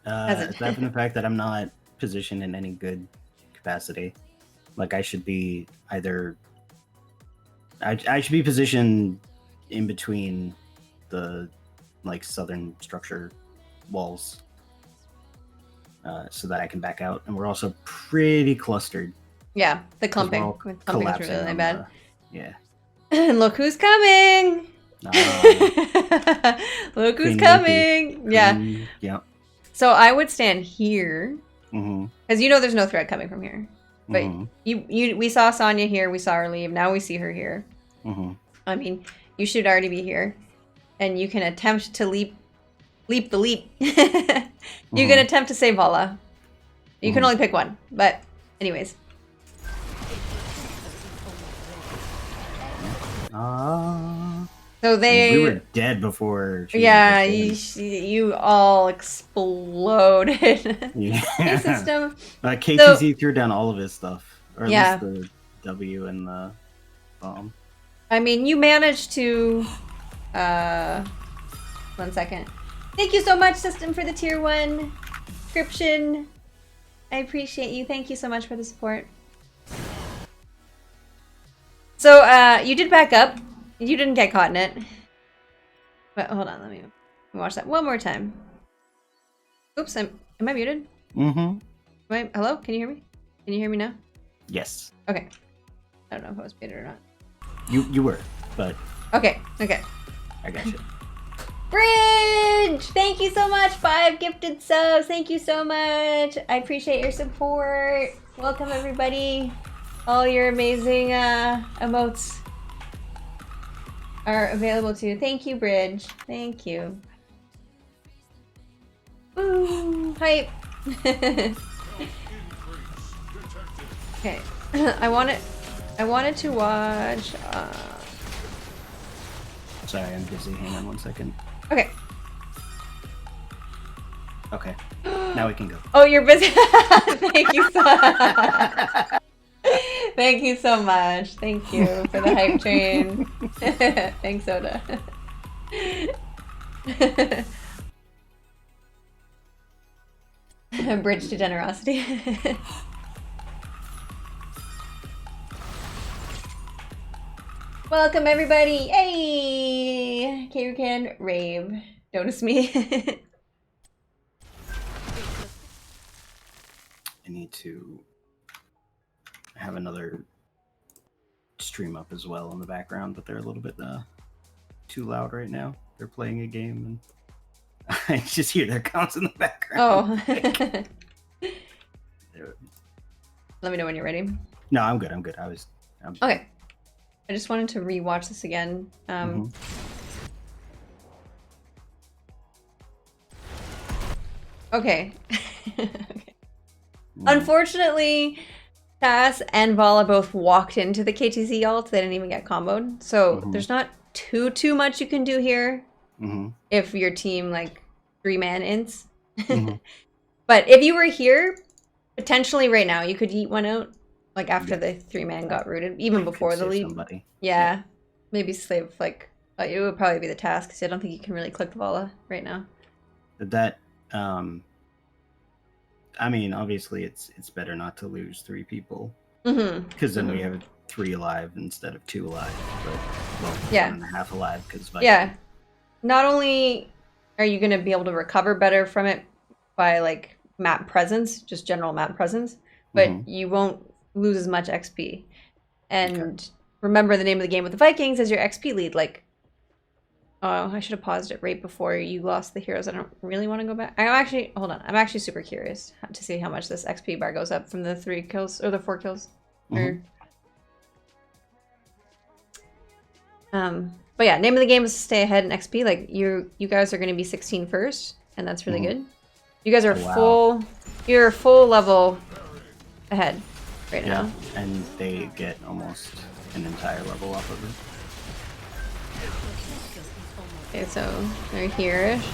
Aside from the fact that I'm not positioned in any good capacity. Like, I should be either... I should be positioned in between the, like, southern structure walls so that I can back out. And we're also pretty clustered. Yeah, the clumping. Clumping is Collapsing really on bad. yeah. And look who's coming! Look who's Queen coming! Yeah. Queen, yep. So I would stand here. Mm-hmm. Because you know there's no threat coming from here. But Mm-hmm. we saw Sonya here, we saw her leave, now we see her here. Mm-hmm. I mean, you should already be here. And you can attempt to leap the leap. You can attempt to save Vala. You can only pick one. But anyways. So they... We were dead before. Yeah, you all exploded. Yeah. Hey, system. KTZ threw down all of his stuff. Or at Yeah. least the W and the bomb. I mean, you managed to... 1 second. Thank you so much, system, for the tier 1 subscription. I appreciate you. Thank you so much for the support. So, you did back up. You didn't get caught in it. But hold on, let me watch that one more time. Oops, am I muted? Mm-hmm. Hello? Can you hear me? Can you hear me now? Yes. Okay. I don't know if I was muted or not. You were, but... Okay. I got you. Bridge! Thank you so much. 5 gifted subs. Thank you so much. I appreciate your support. Welcome, everybody. All your amazing emotes are available to you. Thank you, Bridge. Thank you. Ooh, hype. Okay. I wanted to watch Sorry, I'm busy. Hang on 1 second. Okay. Okay. Now we can go. Oh, you're busy. Thank you so Thank you so much. Thank you for the hype train. Thanks, Soda. Bridge to generosity. Welcome, everybody. Hey! K-Can, rave. Notice me. I need to have another stream up as well in the background, but they're a little bit too loud right now. They're playing a game and I just hear their counts in the background. Oh. Let me know when you're ready. No, I'm good. I'm Okay. I just wanted to rewatch this again. Okay. Okay. Unfortunately, Cass and Vala both walked into the KTZ ult. They didn't even get comboed. So there's not too much you can do here if your team, like, 3-man ints. But if you were here, potentially right now, you could eat one out. Like, after the 3-man got rooted. Even before the lead. Yeah. Maybe slave, like... it would probably be the task, because I don't think you can really click the Vala right now. That, I mean, obviously, it's better not to lose 3 people. Because then we have 3 alive instead of 2 alive. But, well, 1.5 alive, because... Yeah. Not only are you going to be able to recover better from it by, like, map presence, just general map presence, but you won't lose as much XP. And remember, the name of the game with the Vikings is your XP lead. Like, oh, I should have paused it right before you lost the heroes. I don't really want to go back. Hold on. I'm actually super curious to see how much this XP bar goes up from the 3 kills or the 4 kills. But yeah, name of the game is to stay ahead in XP. Like, you guys are going to be 16 first, and that's really good. You guys are you're full level ahead right now. And they get almost an entire level off of it. Okay, so they're here-ish.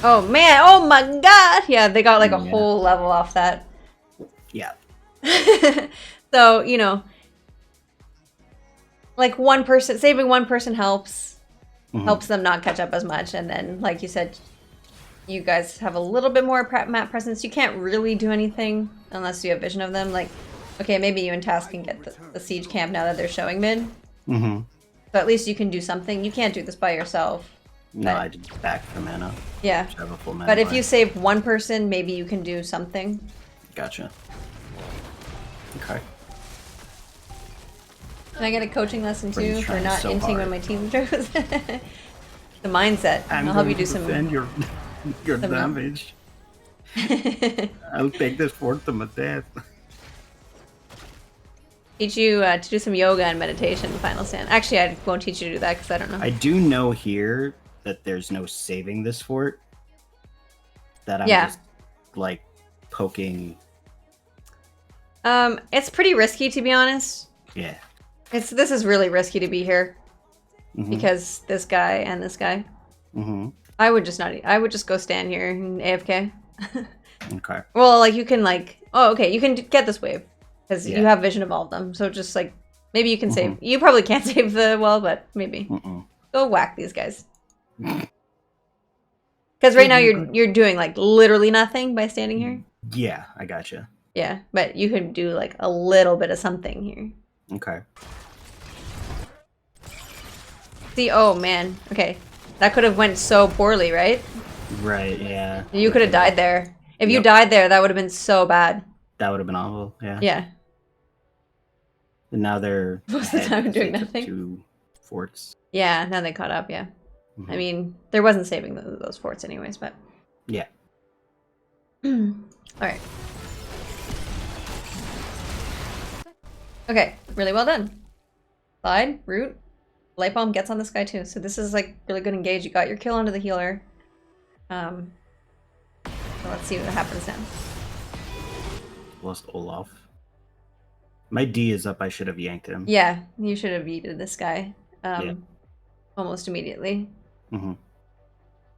Oh man, oh my god! Yeah, they got like a whole level off that. Yeah. So, you know, like saving one person helps them not catch up as much. And then, like you said, you guys have a little bit more map presence. You can't really do anything unless you have vision of them. Like, okay, maybe you and Task can get the siege camp now that they're showing mid. So at least you can do something. You can't do this by yourself. No, I did back for mana. Yeah. So I have a full mana but if bar. you save one person, maybe you can do something. Gotcha. Okay. Can I get a coaching lesson But he's too for trying not so inting when hard. my team throws? The mindset. I'll help you do some. your some- damage. I'll take this fort to my death. Teach you to do some yoga and meditation. Final stand. Actually, I won't teach you to do that because I don't know. I do know here that there's no saving this fort. That I'm Yeah. just like poking. It's pretty risky to be honest. Yeah. This is really risky to be here Mhm. because this guy and this guy. Mhm. I would just not. I would just go stand here and AFK. Okay. Well, like you can okay, you can get this wave because you Yeah. have vision of all of them. So just like maybe you can save. Mhm. You probably can't save the well, but maybe Mm-mm. go whack these guys. Because right now you're doing like literally nothing by standing here. Yeah, I gotcha. Yeah, but you could do like a little bit of something here. Okay. See, oh man, okay, that could have went so poorly, right? Right. Yeah. You could have died there. If you Yep. died there, that would have been so bad. That would have been awful. Yeah. Yeah. And now they're Most of the ahead time because doing they took nothing. 2 forts. Yeah, now they caught up, yeah. I Mhm. mean, there wasn't saving those forts anyways, but... Yeah. Alright. Okay, really well done. Slide, root, light bomb gets on this guy too. So this is like really good engage. You got your kill onto the healer. So let's see what happens then. Lost Olaf. My D is up. I should have yanked him. Yeah, you should have yeeted this guy Yeah. almost immediately. Mm-hmm.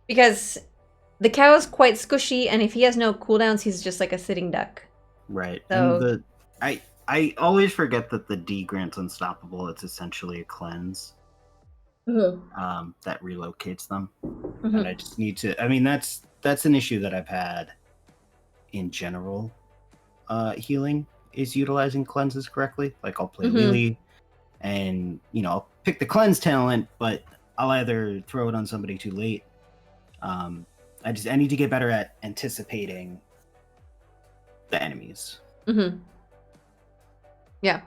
Because the cow is quite squishy, and if he has no cooldowns, he's just like a sitting duck. Right. So- And I always forget that the D grants unstoppable. It's essentially a cleanse that relocates them. And I just need to. I mean, that's an issue that I've had in general. Healing is utilizing cleanses correctly. Like I'll play Lily, and I'll pick the cleanse talent, but I'll either throw it on somebody too late. I need to get better at anticipating the enemies. Yeah.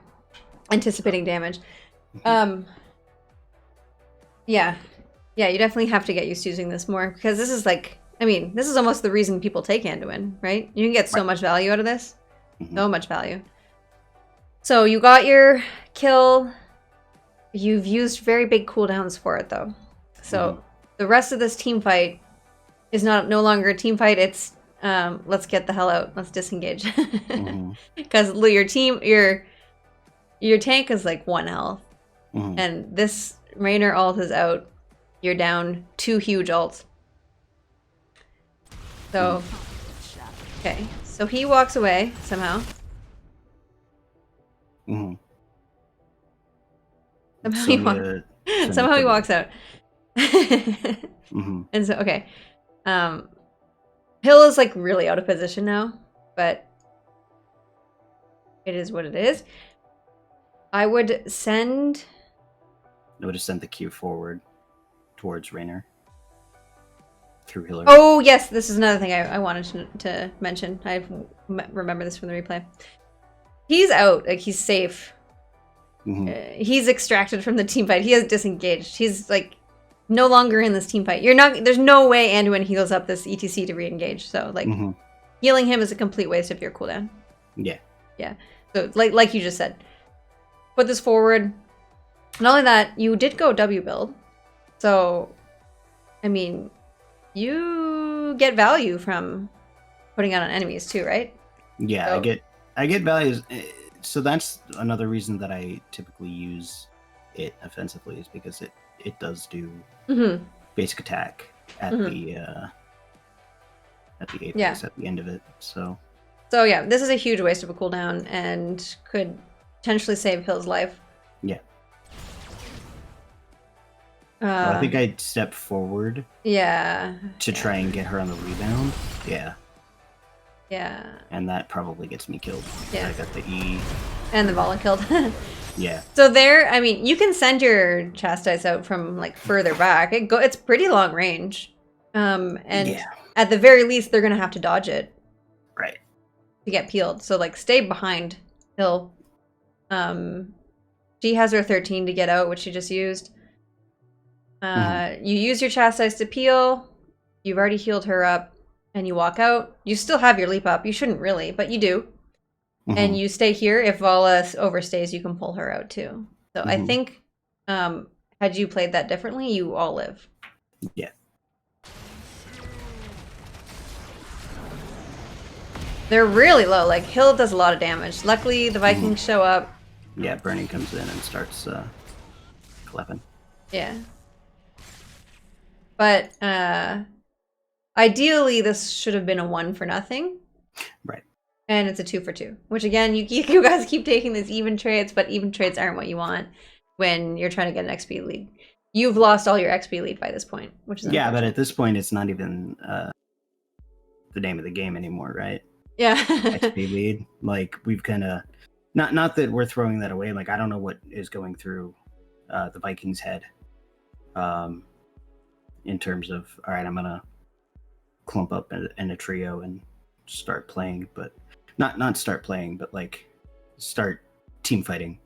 Anticipating damage. Yeah. Yeah, you definitely have to get used to using this more, because this is like, I mean, this is almost the reason people take Anduin, right? You can get so much value out of this. So much value. So you got your kill. You've used very big cooldowns for it, though. So the rest of this team fight is no longer a team fight. It's let's get the hell out. Let's disengage. Because your tank is like 1 health, and this Rainer ult is out. You're down 2 huge ults. So okay, so he walks away somehow. Somehow he walks out. And so okay, Hill is like really out of position now, but it is what it is. I would have sent the Q forward towards Rainer through healer. Oh yes, this is another thing I wanted to mention. I remember this from the replay. He's out, like he's safe. He's extracted from the team fight. He has disengaged. He's like no longer in this team fight. There's no way Anduin heals up this ETC to re-engage. So like healing him is a complete waste of your cooldown. Yeah. Yeah. So like you just said, put this forward. Not only that, you did go W build. So I mean, you get value from putting out on enemies too, right? Yeah, So, I get values. So that's another reason that I typically use it offensively, is because it does do basic attack at the apex at the end of it. So yeah, this is a huge waste of a cooldown and could potentially save Hill's life. Yeah. I think I'd step forward. Yeah. To try and get her on the rebound. Yeah. Yeah. And that probably gets me killed. Yeah. I got the E. And the Volley killed. Yeah. So there, I mean, you can send your Chastise out from like further back. It's pretty long range. And at the very least, they're gonna have to dodge it. Right. To get peeled. So like stay behind Hill. She has her 13 to get out, which she just used. You use your Chastised Appeal. You've already healed her up. And you walk out. You still have your leap up. You shouldn't really, but you do. And you stay here. If Vala overstays, you can pull her out too. So I think had you played that differently, you all live. Yeah. They're really low. Like, Hill does a lot of damage. Luckily, the Vikings show up. Yeah, Burning comes in and starts clapping. Yeah. But ideally, this should have been a 1 for nothing. Right. And it's a 2 for 2. Which, again, you guys keep taking these even trades, but even trades aren't what you want when you're trying to get an XP lead. You've lost all your XP lead by this point, which is but at this point, it's not even the name of the game anymore, right? Yeah. XP lead. Like, we've kind of not that we're throwing that away. Like, I don't know what is going through the Vikings' head in terms of, all right, I'm gonna clump up in a trio and start playing, but not start playing, but like start team fighting.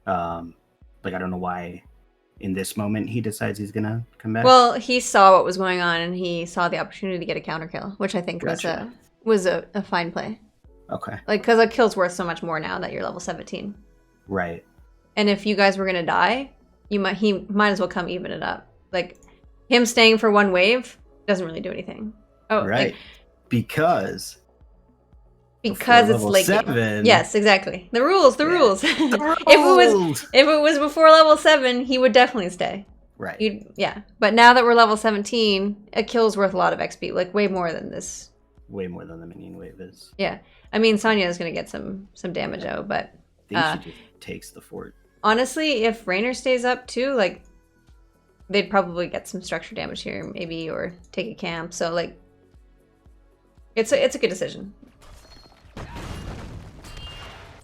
Like, I don't know why in this moment he decides he's gonna come back. Well, he saw what was going on and he saw the opportunity to get a counter kill, which I think Gotcha. was a fine play. Okay. Like, because a kill's worth so much more now that you're level 17. Right. And if you guys were gonna die, he might as well come even it up. Like, him staying for one wave doesn't really do anything. Oh, Right. like, because it's level late game. 7. Yes, exactly. The rules. rules. If it was before level 7, he would definitely stay. Right. Yeah. But now that we're level 17, a kill's worth a lot of XP, like way more than this. Way more than the minion wave is. Yeah. I mean, Sonya is going to get some damage out, but I think she just takes the fort. honestly, if Raynor stays up too, like, they'd probably get some structure damage here, maybe, or take a camp. So, like, it's a good decision.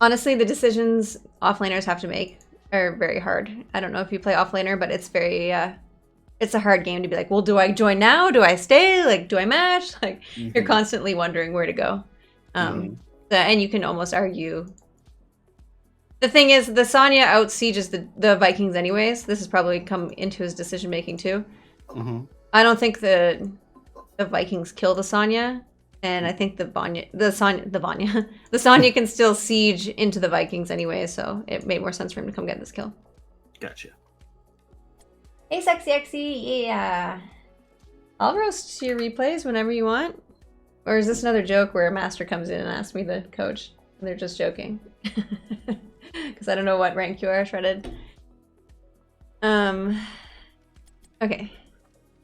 Honestly, the decisions offlaners have to make are very hard. I don't know if you play offlaner, but it's very it's a hard game to be like, well, do I join now? Do I stay? Like, do I match? Like, you're constantly wondering where to go. And you can almost argue. The thing is, the Sonya out sieges the Vikings anyways. This has probably come into his decision making too. I don't think the Vikings kill the Sonya, and I think the Sonya can still siege into the Vikings anyway. So it made more sense for him to come get this kill. Gotcha. Hey, sexy XE, yeah. I'll roast your replays whenever you want. Or is this another joke where a master comes in and asks me the coach? And they're just joking. Because I don't know what rank you are, Shredded. Okay.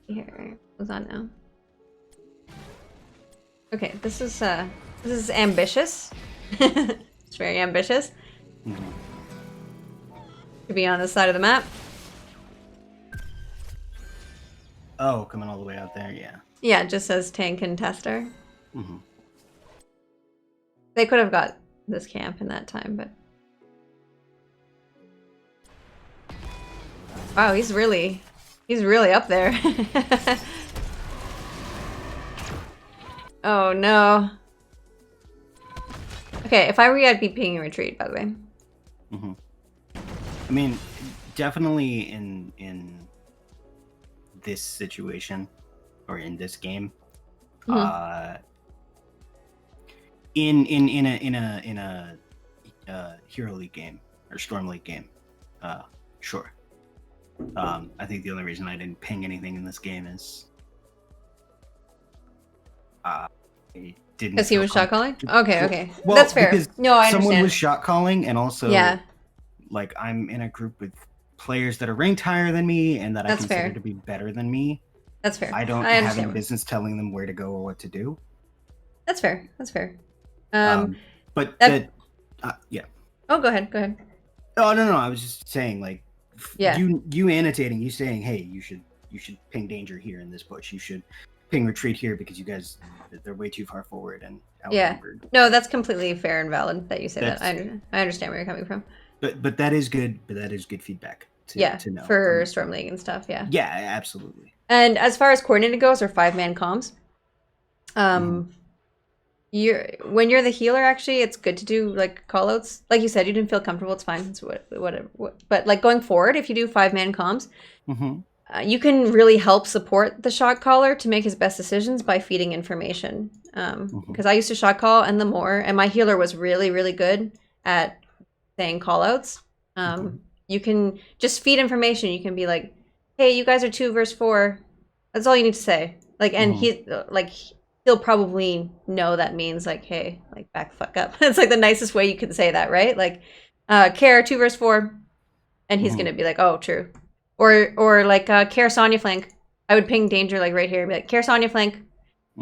Here, what's on now? Okay, this is ambitious. It's very ambitious. To be on this side of the map. Oh, coming all the way out there, yeah. Yeah, it just says tank and tester. They could have got this camp in that time, but... Wow, he's really up there. Oh no. Okay, if I were you, I'd be pinging retreat, by the way. I mean, definitely in this situation, or in this game, in a Hero League game or Storm League game, sure. I think the only reason I didn't ping anything in this game is I didn't. Because he was shot calling? Okay. Well, that's fair. No, I understand. Someone was shot calling, and also, yeah, like, I'm in a group with players that are ranked higher than me and that I consider to be better than me. That's fair. I don't have any business telling them where to go or what to do. That's fair. But yeah. Oh, go ahead. Oh no, I was just saying, like, yeah. You annotating, you saying, hey, you should ping danger here in this bush. You should ping retreat here because you guys, they're way too far forward and outnumbered. Yeah. No, that's completely fair and valid that you say that. I understand where you're coming from. But that is good. But that is good feedback. To know for Storm League and stuff. Yeah. Yeah, absolutely. And as far as coordinated goes, or 5-man comms, when you're the healer, actually, it's good to do like callouts. Like you said, you didn't feel comfortable. It's fine. It's whatever. But like going forward, if you do 5-man comms, you can really help support the shot caller to make his best decisions by feeding information. Because I used to shot call, and my healer was really, really good at saying callouts. You can just feed information. You can be like, "Hey, you guys are 2 versus 4." That's all you need to say. Like, and he'll probably know that means like, "Hey, like back the fuck up." It's like the nicest way you can say that, right? Like, care 2 versus 4, and he's gonna be like, "Oh, true." Or like care Sonya flank. I would ping danger like right here and be like, care Sonya flank.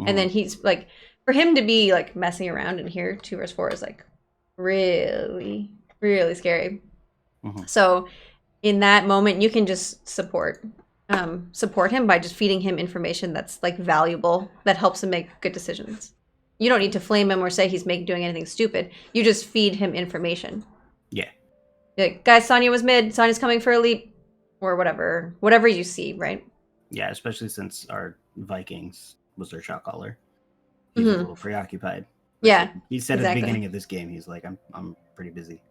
And then he's like, for him to be like messing around in here, 2 versus 4 is like really, really scary. So in that moment, you can just support him by just feeding him information that's like valuable, that helps him make good decisions. You don't need to flame him or say he's doing anything stupid. You just feed him information. Yeah. Like, guys, Sonya was mid. Sonya's coming for a leap. Or whatever you see, right? Yeah, especially since our Vikings was their shot caller. He's a little preoccupied. Yeah, he said at the beginning of this game, he's like, I'm pretty busy.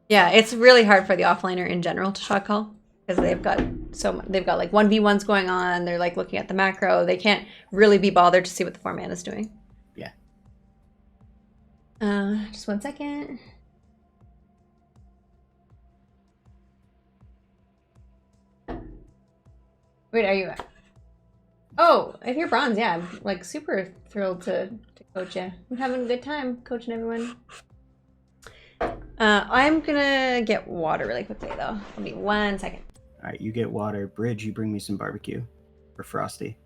Yeah, it's really hard for the offlaner in general to shot call because they've got like 1v1s going on. They're like looking at the macro. They can't really be bothered to see what the 4-man is doing. Yeah. Just 1 second. Wait, are you? Oh, if you're bronze, yeah, I'm like super thrilled to coach you. I'm having a good time coaching everyone. I'm gonna get water really quickly though. Give me 1 second. All right, you get water. Bridge, you bring me some barbecue or Frosty.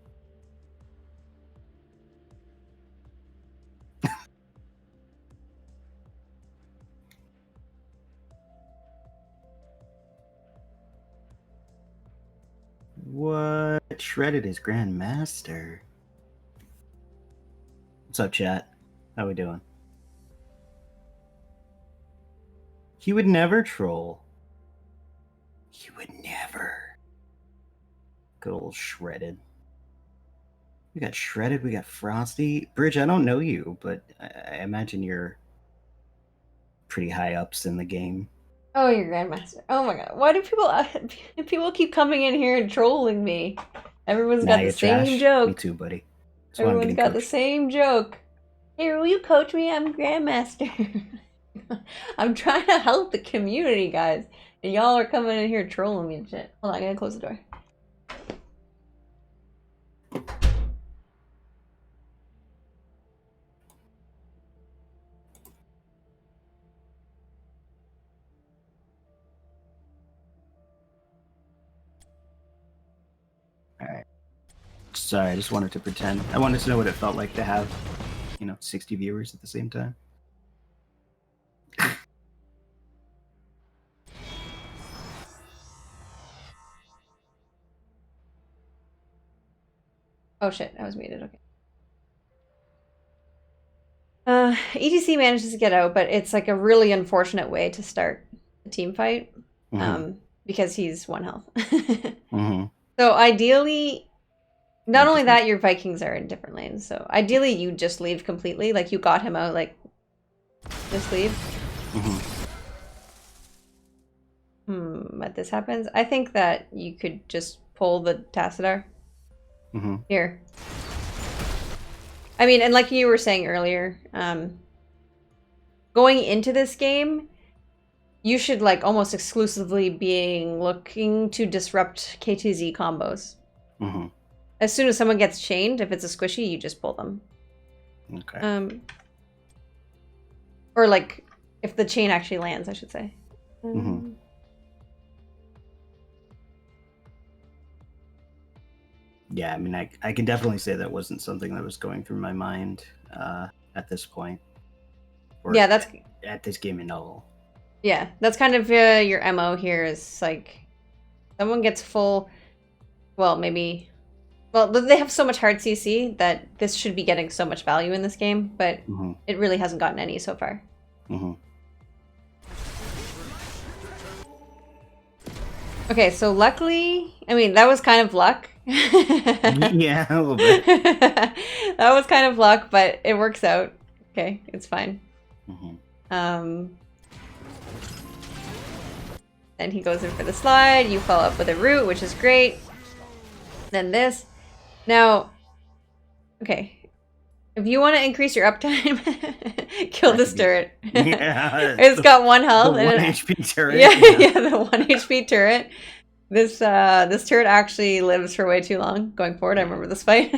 What? Shredded is Grandmaster. What's up, chat? How we doing? He would never troll. He would never. Good old Shredded. We got Shredded, we got Frosty. Bridge, I don't know you, but I imagine you're pretty high ups in the game. Oh, you're Grandmaster. Oh my god. Why do people keep coming in here and trolling me? Everyone's got the same joke. Me too, buddy. Everyone's got the same joke. Hey, will you coach me? I'm Grandmaster. I'm trying to help the community, guys. And y'all are coming in here trolling me and shit. Hold on, I gotta close the door. Alright. Sorry, I just wanted to pretend. I wanted to know what it felt like to have, 60 viewers at the same time. Oh shit, I was muted, okay. ETC manages to get out, but it's like a really unfortunate way to start a team fight. Because he's 1 health. So ideally, not only that, your Vikings are in different lanes. So ideally, you just leave completely. Like, you got him out, like, just leave. But this happens. I think that you could just pull the Tassadar. Here. I mean, and like you were saying earlier, going into this game, you should like almost exclusively looking to disrupt KTZ combos. As soon as someone gets chained, if it's a squishy, you just pull them. Okay. Or like if the chain actually lands, I should say. Yeah, I mean, I can definitely say that wasn't something that was going through my mind at this point. Or yeah, that's at this game in all. Yeah, that's kind of your MO here is like someone gets full. Well, maybe. Well, they have so much hard CC that this should be getting so much value in this game, but it really hasn't gotten any so far. Okay, so luckily, I mean, that was kind of luck. Yeah, a little bit. That was kind of luck, but it works out. Okay, it's fine. Mm-hmm. Then he goes in for the slide. You follow up with a root, which is great. Then this. Now, okay. If you want to increase your uptime, kill this turret. Yeah. It's got 1 health. The 1 HP turret. Yeah, yeah, the 1 HP turret. This turret actually lives for way too long going forward. I remember this fight.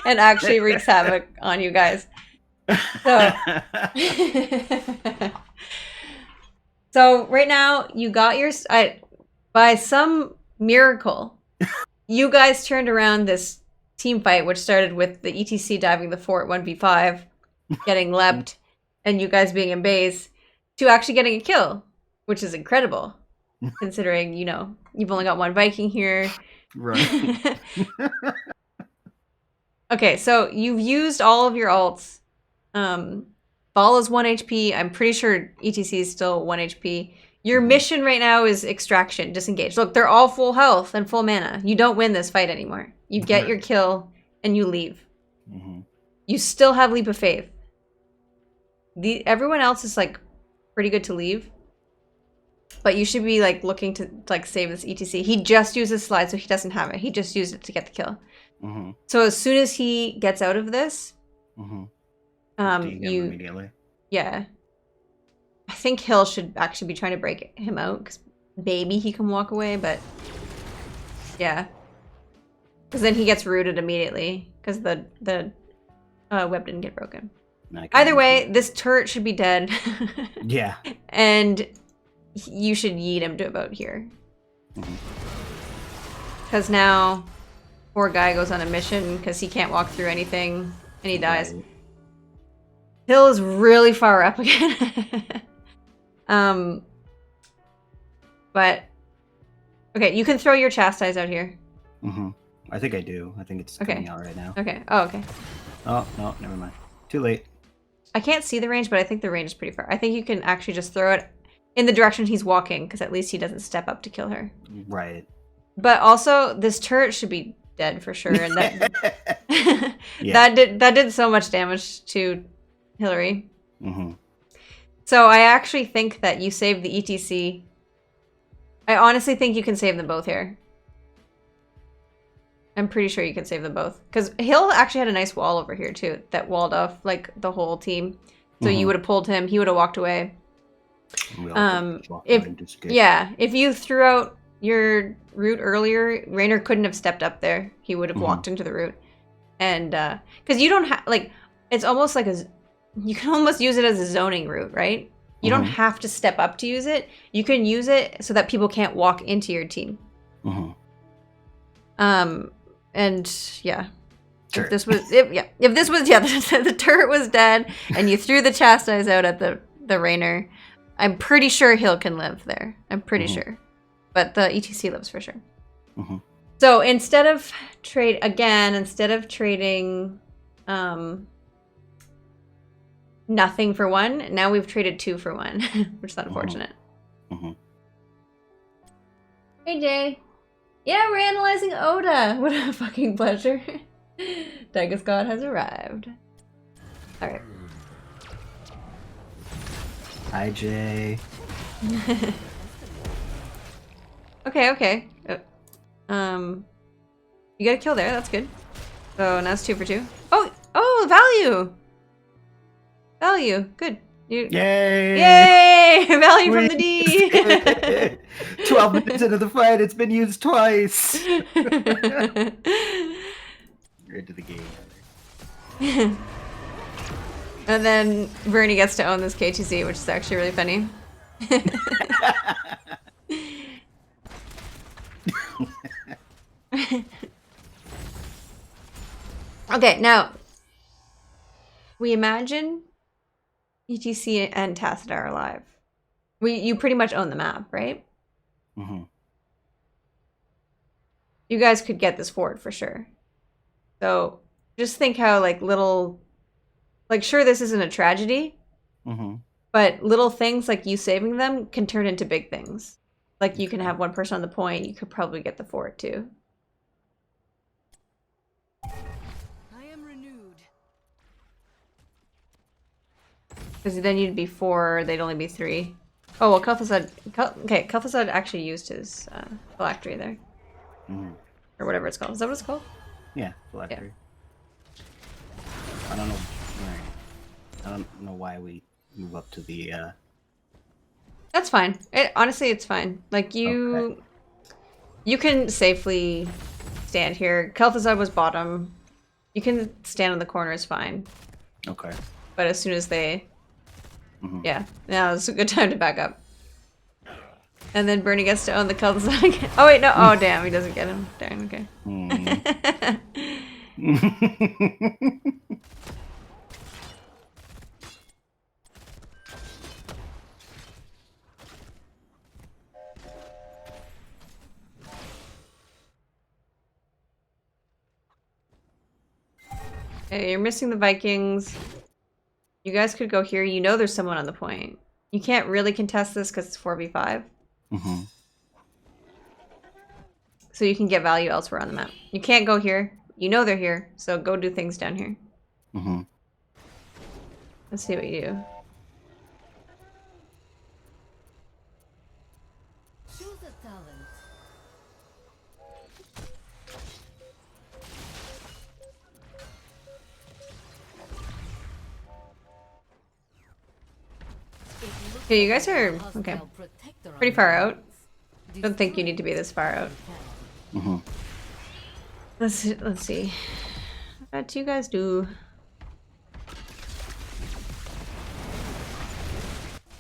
And actually wreaks havoc on you guys. So, so right now you got your by some miracle, you guys turned around this team fight, which started with the ETC diving the fort 1v5, getting leapt, and you guys being in base, to actually getting a kill, which is incredible, considering, you know, you've only got 1 Viking here. Right. Okay, so you've used all of your alts. Ball is 1 HP. I'm pretty sure ETC is still 1 HP. Your mission right now is extraction, disengage. Look, they're all full health and full mana. You don't win this fight anymore. You get your kill and you leave. You still have leap of faith. Everyone else is like pretty good to leave. But you should be like looking to like save this ETC. He just used his slide, so he doesn't have it. He just used it to get the kill. So as soon as he gets out of this, you immediately. Yeah. I think Hill should actually be trying to break him out, because maybe he can walk away, but yeah. Because then he gets rooted immediately, because the web didn't get broken. Either way, this turret should be dead. Yeah. And you should yeet him to about here. Because now, poor guy goes on a mission because he can't walk through anything, and he dies. Right. Hill is really far up again. But okay, you can throw your chastise out here. I think I do. I think it's coming out right now. Okay. Oh, okay. Oh, no, never mind. Too late. I can't see the range, but I think the range is pretty far. I think you can actually just throw it in the direction he's walking, because at least he doesn't step up to kill her. Right. But also, this turret should be dead for sure, and that Yeah. that did so much damage to Hillary. Mm-hmm. So I actually think that you saved the ETC. I honestly think you can save them both here. I'm pretty sure you can save them both. Because Hill actually had a nice wall over here too, that walled off like the whole team. So you would have pulled him, he would have walked away. If you threw out your route earlier, Raynor couldn't have stepped up there. He would have walked into the route. And because you don't have, like, it's almost like you can almost use it as a zoning route, right? You don't have to step up to use it. You can use it so that people can't walk into your team. And yeah, Sure. if this was the turret was dead and you threw the chastise out at the Raynor, I'm pretty sure Hill can live there. I'm pretty sure, but the ETC lives for sure. So instead of trading nothing for 1, now we've traded 2 for 1, which is unfortunate. Hey Jay. Yeah, we're analyzing Oda. What a fucking pleasure. Dagus God has arrived. Alright. Hi, Jay. Okay. You got a kill there, that's good. So now it's 2 for 2. Oh, value! Value, good. Yay! Value from the D! 12 minutes into the fight, it's been used twice! You're into the game. And then Bernie gets to own this KTC, which is actually really funny. Okay, now we imagine ETC and Tacit are alive. You pretty much own the map, right? You guys could get this fort for sure. So just think how sure, this isn't a tragedy, but little things like you saving them can turn into big things. Like you can have one person on the point, you could probably get the fort too. I am renewed. Because then you'd be 4, they'd only be 3. Oh, well, Kel'Thuzad actually used his phylactery there. Mm. Or whatever it's called. Is that what it's called? Yeah, phylactery. I don't know. I don't know why we move up to the. That's fine. Honestly, it's fine. Like, you can safely stand here. Kel'Thuzad was bottom. You can stand in the corner is fine. Okay. But as soon as they... Mhm. Yeah, now it's a good time to back up. And then Bernie gets to own the Kel'Thuzad again. Oh, wait, no. Oh, damn, he doesn't get him. Darn, okay. Okay, you're missing the Vikings. You guys could go here. You know there's someone on the point. You can't really contest this because it's 4v5. Mm-hmm. So you can get value elsewhere on the map. You can't go here. You know they're here, so go do things down here. Mm-hmm. Let's see what you do. Choose a talent. Okay, you guys are okay. Pretty far out. Don't think you need to be this far out. Mm-hmm. Let's see. What do you guys do?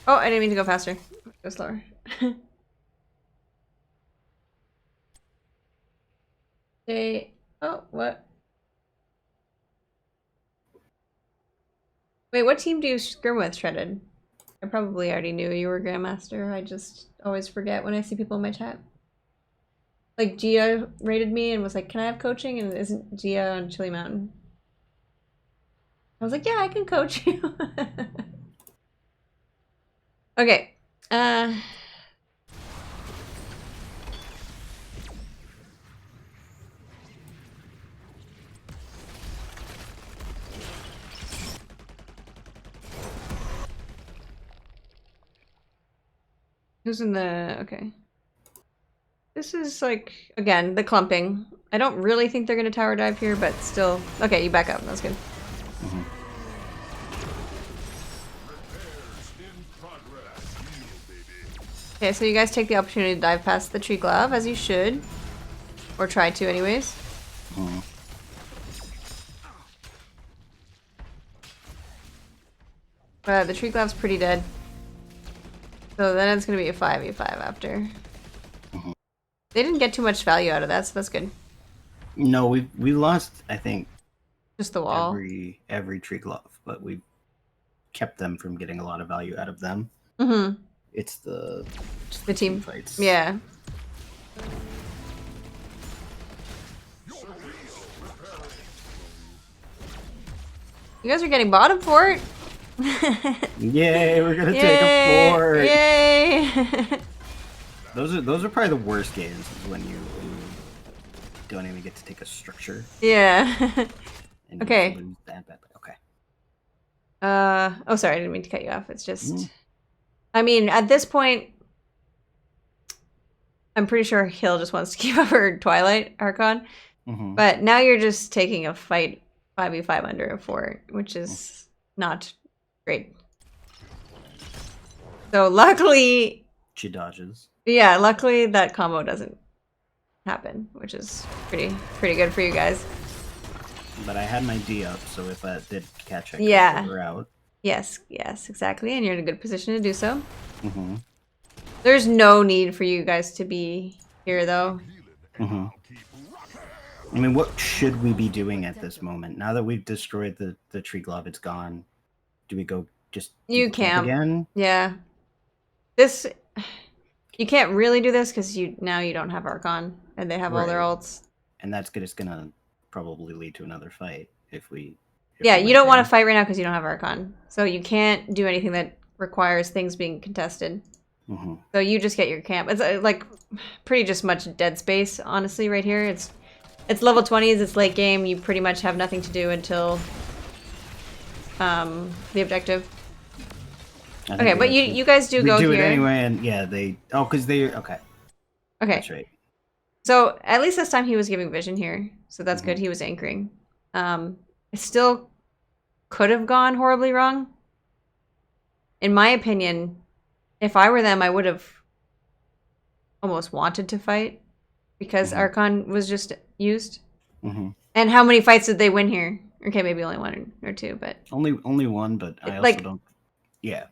Oh, I didn't mean to go faster. Go slower. Oh, what? Wait, what team do you scrim with, Shredded? I probably already knew you were Grandmaster. I just always forget when I see people in my chat. Like, Gia rated me and was like, can I have coaching? And isn't Gia on Chili Mountain? I was like, yeah, I can coach you. Okay. Who's in the... Okay. This is like, again, the clumping. I don't really think they're going to tower dive here, but still. Okay, you back up. That's good. Mm-hmm. Okay, so you guys take the opportunity to dive past the tree glove, as you should. Or try to, anyways. Mm-hmm. The tree glove's pretty dead. So then it's going to be a 5v5 after. Mm-hmm. They didn't get too much value out of that, so that's good. No, we lost, I think, Just the wall. every tree glove, but we kept them from getting a lot of value out of them. Mm-hmm. It's the team fights. Yeah. You guys are getting bottom fort. Yay, we're gonna take a fort. Yay! Those are probably the worst games, is when you don't even get to take a structure. Yeah. And you Okay. lose that badly. Okay. Oh, sorry, I didn't mean to cut you off. It's just, I mean, at this point, I'm pretty sure Hill just wants to keep up her Twilight Archon. Mm-hmm. But now you're just taking a fight 5v5 under a fort, which is not great. So luckily, She dodges. yeah, luckily that combo doesn't happen, which is pretty good for you guys. But I had my D up, so if that did catch, I could Yeah. pull her out. Yes, exactly, and you're in a good position to do so. Mm-hmm. There's no need for you guys to be here, though. Mm-hmm. I mean, what should we be doing at this moment? Now that we've destroyed the tree glove, it's gone. Do we go just You do the camp camp. again? Yeah. This... You can't really do this because you don't have Archon, and they have all their Right. ults. And that's just gonna probably lead to another fight if we. Yeah, you don't want to fight right now because you don't have Archon. So you can't do anything that requires things being contested. Mm-hmm. So you just get your camp. It's like pretty just much dead space, honestly, right here. It's level 20s, it's late game. You pretty much have nothing to do until the objective. I think Okay, we but actually- you guys do we go do here. it anyway, and yeah, they. Oh, because they. Okay, Okay. that's right. So at least this time he was giving vision here, so that's good. Mhm. He was anchoring. It still could have gone horribly wrong. In my opinion, if I were them, I would have almost wanted to fight because Mhm. Archon was just used. Mm-hmm. And how many fights did they win here? Okay, maybe only one or two, but Only one, but I also like, don't. Yeah,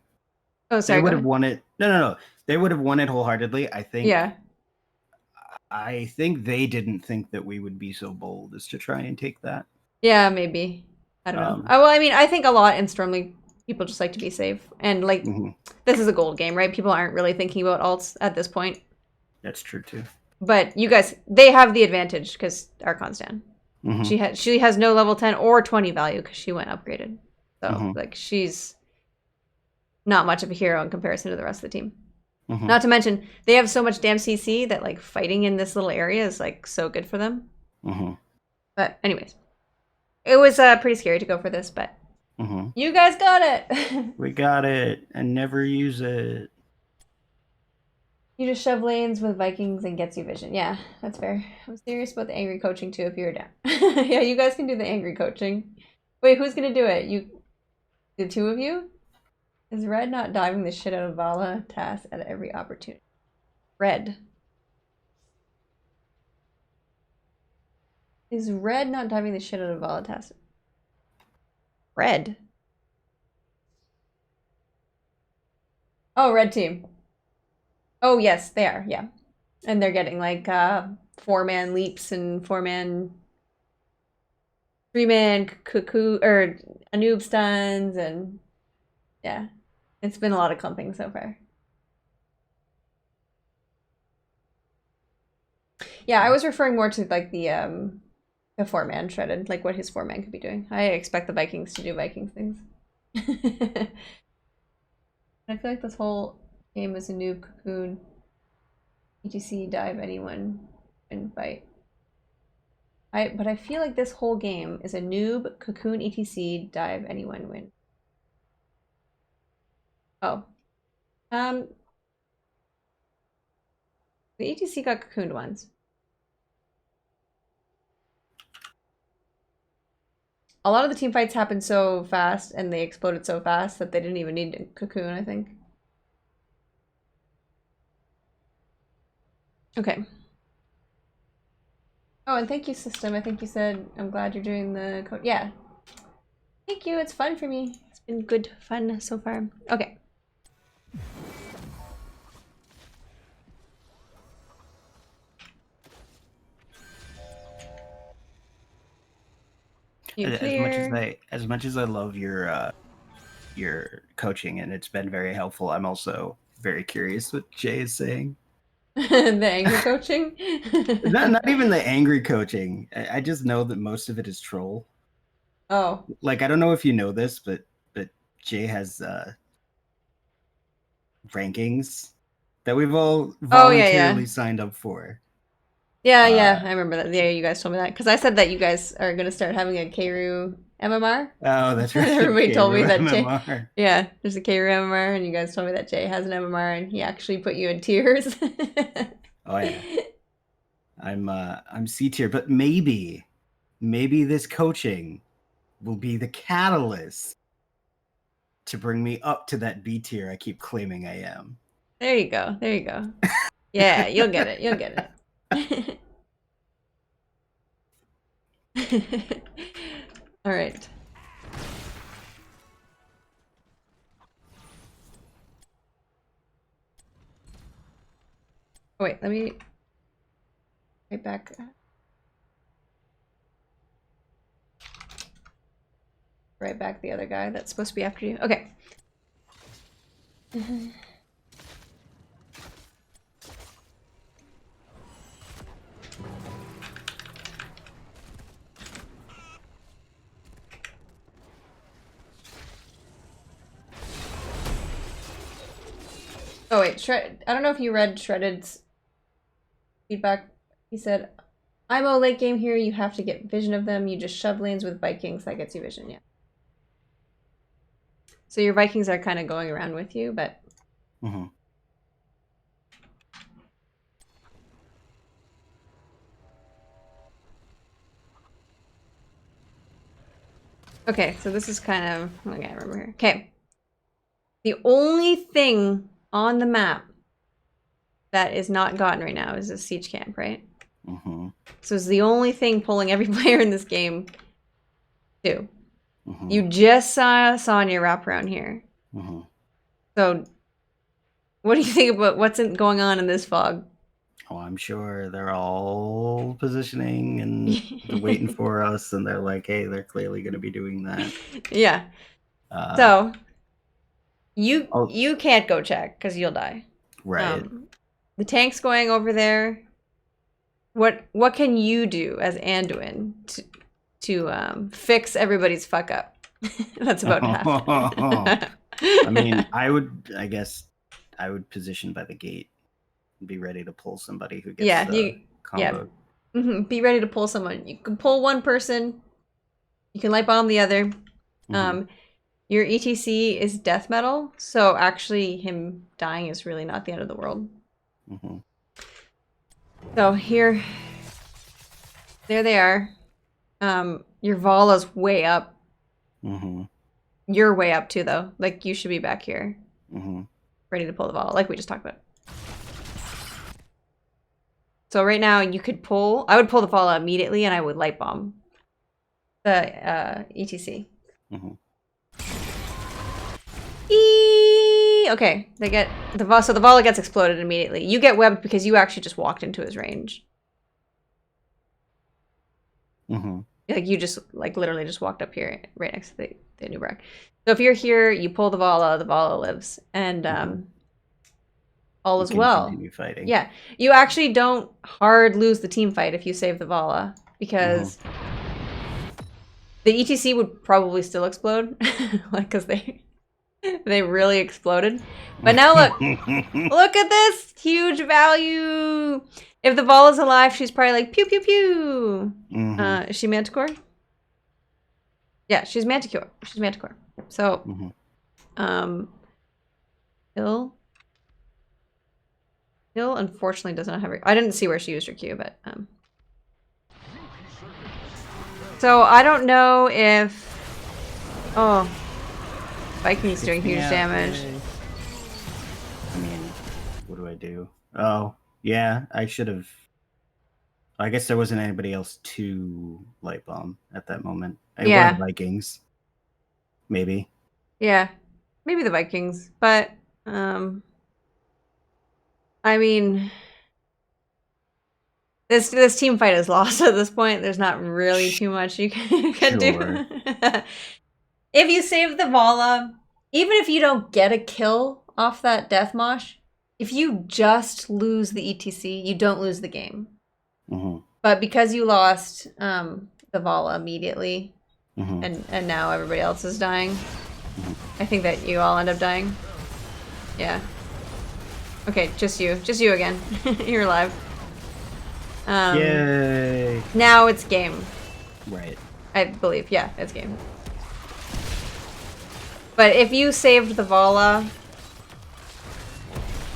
oh, they sorry, go would have ahead. won it. No. They would have won it wholeheartedly. I think. Yeah, I think they didn't think that we would be so bold as to try and take that. yeah, maybe. I don't know. Um, Well, I mean, I think a lot in Stormleague, people just like to be safe, and like, mhm. this is a gold game, right? People aren't really thinking about alts at this point. That's true too. But you guys, they have the advantage because Archon's down. Mhm. She has no level 10 or 20 value because she went upgraded. So Mhm. like she's not much of a hero in comparison to the rest of the team. Mhm. Not to mention they have so much damn CC that like fighting in this little area is like so good for them. Mhm. But anyways, it was pretty scary to go for this, but Mhm. you guys got it. We got it, and never use it. You just shove lanes with Vikings and gets you vision. Yeah, that's fair. I'm serious about the angry coaching too if you're down. Yeah, you guys can do the angry coaching. Wait, who's gonna do it? You, the two of you? Is Red not diving the shit out of Vala task at every opportunity? Red. Is Red not diving the shit out of Vala task? Red. Oh, red team. Oh, yes, they are. Yeah. And they're getting like 4-man leaps and 4-man, 3-man cuckoo or a noob stuns, and yeah, it's been a lot of clumping so far. Yeah, I was referring more to like the 4-man shredded, like what his 4-man could be doing. I expect the Vikings to do Vikings things. I feel like this whole game is a noob cocoon. ETC dive anyone and fight. But I feel like this whole game is a noob cocoon ETC dive anyone win. Oh. The ETC got cocooned once. A lot of the team fights happened so fast and they exploded so fast that they didn't even need a cocoon, I think. Okay. Oh, and thank you, System. I think you said, I'm glad you're doing the code. Yeah. Thank you. It's fun for me. It's been good fun so far. Okay. You clear. As much as I love your coaching, and it's been very helpful, I'm also very curious what Jay is saying. The angry coaching? Not even the angry coaching. I just know that most of it is troll. Oh. Like, I don't know if you know this, but Jay has rankings that we've all Oh, yeah, voluntarily yeah. signed up for. Yeah, yeah, I remember that. Yeah, you guys told me that. Because I said that you guys are going to start having a Keiru MMR. Oh, that's right. Everybody told me that Jay... MMR. Yeah, there's a Keiru MMR, and you guys told me that Jay has an MMR, and he actually put you in tiers. Oh, yeah. I'm C tier, but maybe this coaching will be the catalyst to bring me up to that B tier I keep claiming I am. There you go. There you go. Yeah, you'll get it. You'll get it. All right. Oh, wait, let me right back. Right back the other guy that's supposed to be after you. Okay. Oh wait, I don't know if you read Shredded's feedback. He said, "IMO late game here. You have to get vision of them. You just shove lanes with Vikings. That gets you vision." Yeah. So your Vikings are kind of going around with you, but Mm-hmm. okay. So this is kind of okay. I remember here. Okay, the only thing on the map that is not gotten right now is a siege camp, right? Mm-hmm. So it's the only thing pulling every player in this game too. Mm-hmm. You just saw Sonya wrap around here. Mm-hmm. So what do you think about what's going on in this fog? Oh, I'm sure they're all positioning and they're waiting for us, and they're like, "Hey, they're clearly going to be doing that." Yeah. Uh, So oh, you can't go check because you'll die. right. The tank's going over there. What can you do as Anduin to fix everybody's fuck up? That's about to happen. I mean, I guess, I would position by the gate and be ready to pull somebody who gets yeah, you yeah. combo. Be ready to pull someone. You can pull one person. You can light bomb the other. Mhm. Your ETC is death metal, so actually him dying is really not the end of the world. Mhm. So here, there they are. Your Vala's way up. Mhm. You're way up too, though. Like you should be back here, Mhm. ready to pull the Vala, like we just talked about. So right now you could pull. I would pull the Vala immediately, and I would light bomb the ETC. Mhm. Okay, they get so the Vala gets exploded immediately. You get webbed because you actually just walked into his range. Mhm. Like you just like literally just walked up here right next to the Nubrak. So if you're here, you pull the Vala lives, and all You is can well. continue fighting. Yeah, you actually don't hard lose the team fight if you save the Vala because the ETC would probably still explode, like because they really exploded. But now look at this huge value. If the Vala's alive, she's probably like pew pew pew. Mhm. Is she Manticore? Yeah, she's Manticore. She's Manticore. So, Mhm. Hill unfortunately does not have her. I didn't see where she used her Q, but so I don't know if Viking's doing huge Yeah. damage. I mean, what do I do? Oh, yeah, I should have. I guess there wasn't anybody else to light bomb at that moment. It were Yeah, the Vikings, maybe. yeah, maybe the Vikings, but I mean, this team fight is lost at this point. There's not really too much you can Sure. do. If you save the Vala, even if you don't get a kill off that death mosh, if you just lose the ETC, you don't lose the game. Mhm. But because you lost the Vala immediately, Mhm. and now everybody else is dying, Mhm. I think that you all end up dying. Yeah. Okay, just you again. You're alive. Yay! Now it's game. Right. I believe. Yeah, it's game. But if you saved the Vala,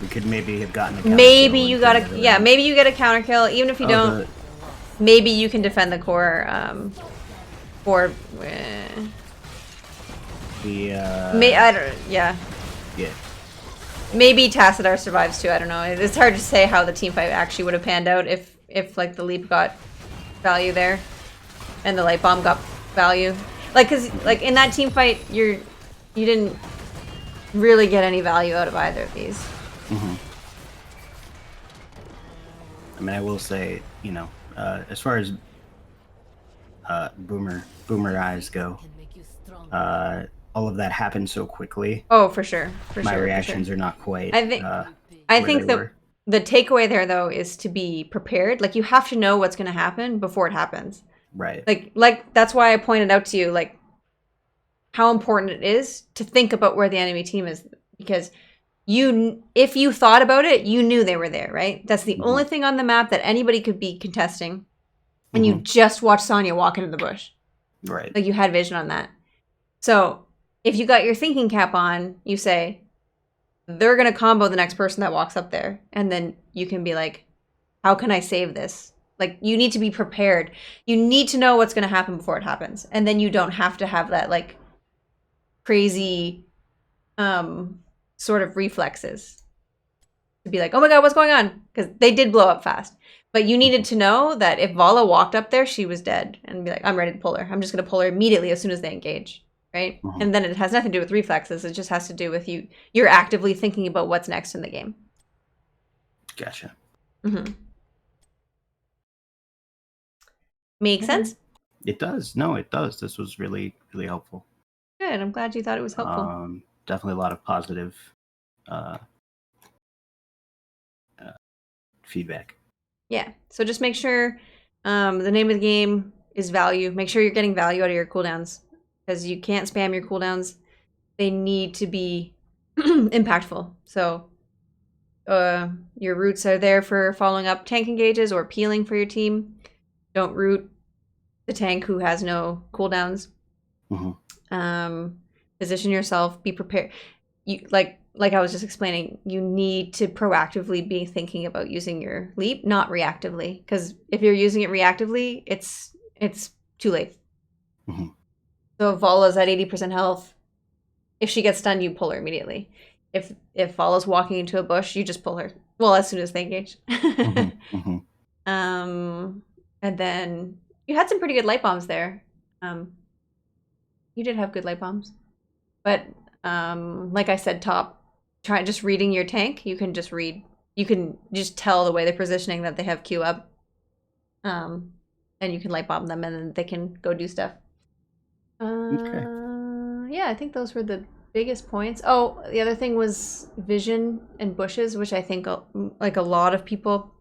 We could maybe have gotten a counter maybe kill you and got turned a it yeah, around. maybe you get a counter kill. Even if you don't, maybe you can defend the core. For I don't. Yeah, yeah. maybe Tassadar survives too. I don't know. It's hard to say how the team fight actually would have panned out if like the leap got value there, and the light bomb got value. Like, cause like in that team fight, you didn't really get any value out of either of these. Mhm. I mean, I will say, as far as boomer eyes go, Can make you stronger. all of that happened so quickly. Oh, for sure, My reactions are not quite I think where they that were. the takeaway there though is to be prepared. Like you have to know what's going to happen before it happens. Right. Like that's why I pointed out to you like how important it is to think about where the enemy team is because if you thought about it, you knew they were there, right? That's the only thing on the map that anybody could be contesting. And you just watched Sonya walk into the bush. Right. Like you had vision on that. So if you got your thinking cap on, you say, they're going to combo the next person that walks up there. And then you can be like, how can I save this? Like, you need to be prepared. You need to know what's going to happen before it happens. And then you don't have to have that, like, crazy sort of reflexes to be like, oh my god, what's going on? Because they did blow up fast. But you needed to know that if Vala walked up there, she was dead. And be like, I'm ready to pull her. I'm just going to pull her immediately as soon as they engage. Right? Mhm. And then it has nothing to do with reflexes. It just has to do with you're actively thinking about what's next in the game. Gotcha. Mm-hmm. Make sense? It does. No, it does. This was really, really helpful. Good. I'm glad you thought it was helpful. Definitely a lot of positive feedback. Yeah. So just make sure the name of the game is value. Make sure you're getting value out of your cooldowns, because you can't spam your cooldowns. They need to be impactful. So your roots are there for following up tank engages or peeling for your team. Don't root the tank who has no cooldowns. Mm-hmm. Position yourself. Be prepared. You like I was just explaining. You need to proactively be thinking about using your leap, not reactively. Because if you're using it reactively, it's too late. Mm-hmm. So if Vala's at 80% health, if she gets stunned, you pull her immediately. If Vala's walking into a bush, you just pull her. Well, as soon as they engage. Mm-hmm. Mm-hmm. And then you had some pretty good light bombs there. You did have good light bombs, but like I said, top. Try just reading your tank. You can just read. You can just tell the way they're positioning that they have Q up. And you can light bomb them, and then they can go do stuff. Okay. Yeah, I think those were the biggest points. Oh, the other thing was vision and bushes, which I think like a lot of people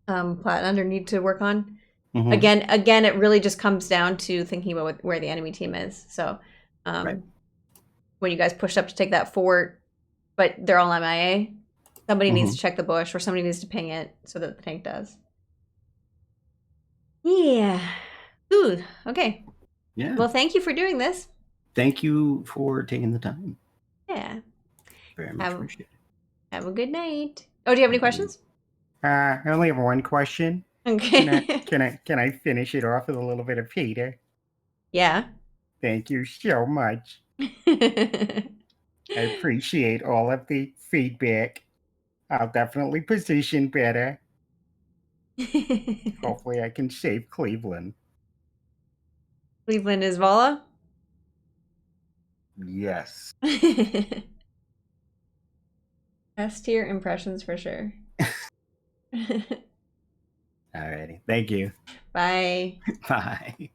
plat under need to work on. Mm-hmm. Again, it really just comes down to thinking about where the enemy team is. So Right. when you guys pushed up to take that fort, but they're all MIA, somebody needs Mm-hmm. to check the bush, or somebody needs to ping it so that the tank does. Yeah. Ooh, okay. Yeah. Well, thank you for doing this. Thank you for taking the time. Yeah. Very much appreciated. Have a good night. Oh, do you have any questions? I only have one question. Okay. Can I finish it off with a little bit of Peter? Yeah. Thank you so much. I appreciate all of the feedback. I'll definitely position better. Hopefully I can save Cleveland. Cleveland is Vala? Yes. S tier impressions for sure. Alrighty. Thank you. Bye. Bye.